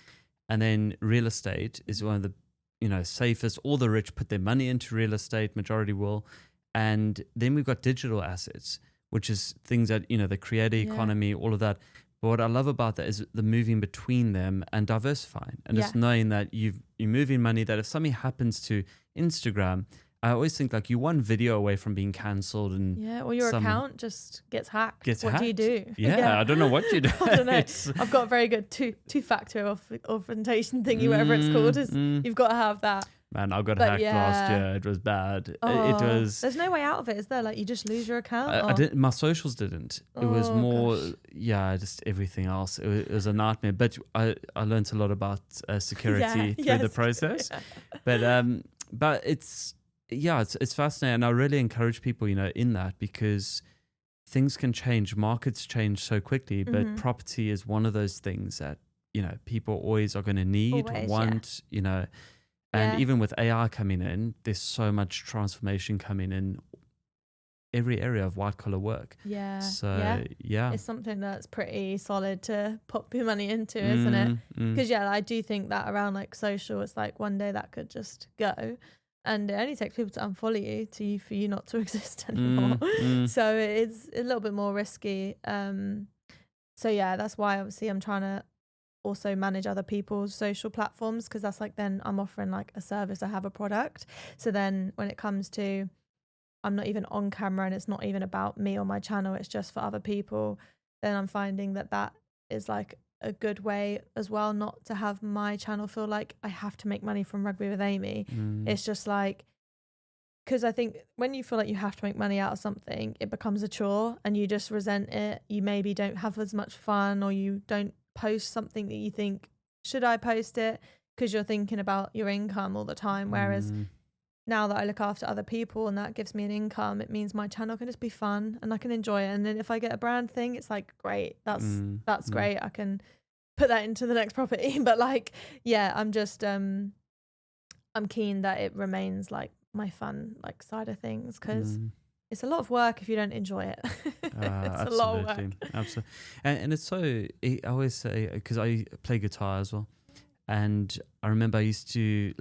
And then real estate is one of the, safest. All the rich put their money into real estate, majority will. And then we've got digital assets, which is things that, the creator economy, all of that. But what I love about that is the moving between them and diversifying. And just knowing that you're moving money, that if something happens to Instagram, I always think like you're one video away from being cancelled, and or your account just gets hacked. What do you do? Yeah, I don't know what you do. I don't know. I've got a very good two-factor authentication thingy, whatever it's called. You've got to have that. Man, I got hacked last year. It was bad. It was. There's no way out of it, is there? Like you just lose your account. I didn't. My socials didn't. It was more. Gosh. Just everything else. It was a nightmare. But I learned a lot about security through the process. But it's. Yeah, it's fascinating. And I really encourage people, in that, because things can change. Markets change so quickly, but property is one of those things that, people always are going to need, want, and even with AI coming in, there's so much transformation coming in every area of white collar work. Yeah. So, yeah. It's something that's pretty solid to pop your money into, isn't it? Because, I do think that around like social, it's like one day that could just go. And it only takes people to unfollow you for you not to exist anymore. So it's a little bit more risky. So yeah, that's why obviously I'm trying to also manage other people's social platforms, because that's like then I'm offering like a service, I have a product. So then when it comes to, I'm not even on camera and it's not even about me or my channel, it's just for other people, then I'm finding that is like a good way as well, not to have my channel feel like I have to make money from Rugby with Amy. It's just like, because I think when you feel like you have to make money out of something, it becomes a chore and you just resent it. You maybe don't have as much fun, or you don't post something that you think, should I post it? Because you're thinking about your income all the time. Whereas now that I look after other people and that gives me an income, it means my channel can just be fun and I can enjoy it. And then if I get a brand thing, it's like, great, that's great. I can put that into the next property. But like, yeah, I'm just, I'm keen that it remains like my fun like side of things, because it's a lot of work if you don't enjoy it. It's a lot of work. Absolutely. And it's so, I always say, because I play guitar as well. And I remember I used to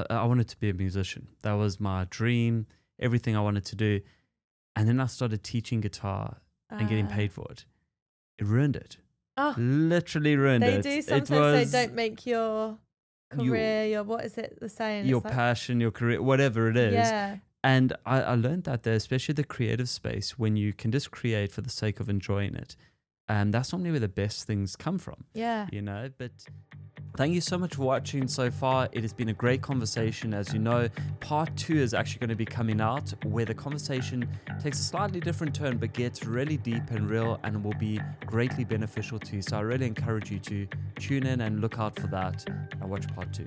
I wanted to be a musician. That was my dream, everything I wanted to do. And then I started teaching guitar and getting paid for it. It ruined it. Literally ruined it. They do sometimes say don't make your career, your what is it the saying? Your passion, your career, whatever it is. Yeah. And I learned that there, especially the creative space, when you can just create for the sake of enjoying it. And that's normally where the best things come from. Yeah. But thank you so much for watching so far. It has been a great conversation. As you know, part 2 is actually going to be coming out, where the conversation takes a slightly different turn, but gets really deep and real and will be greatly beneficial to you. So I really encourage you to tune in and look out for that and watch part 2.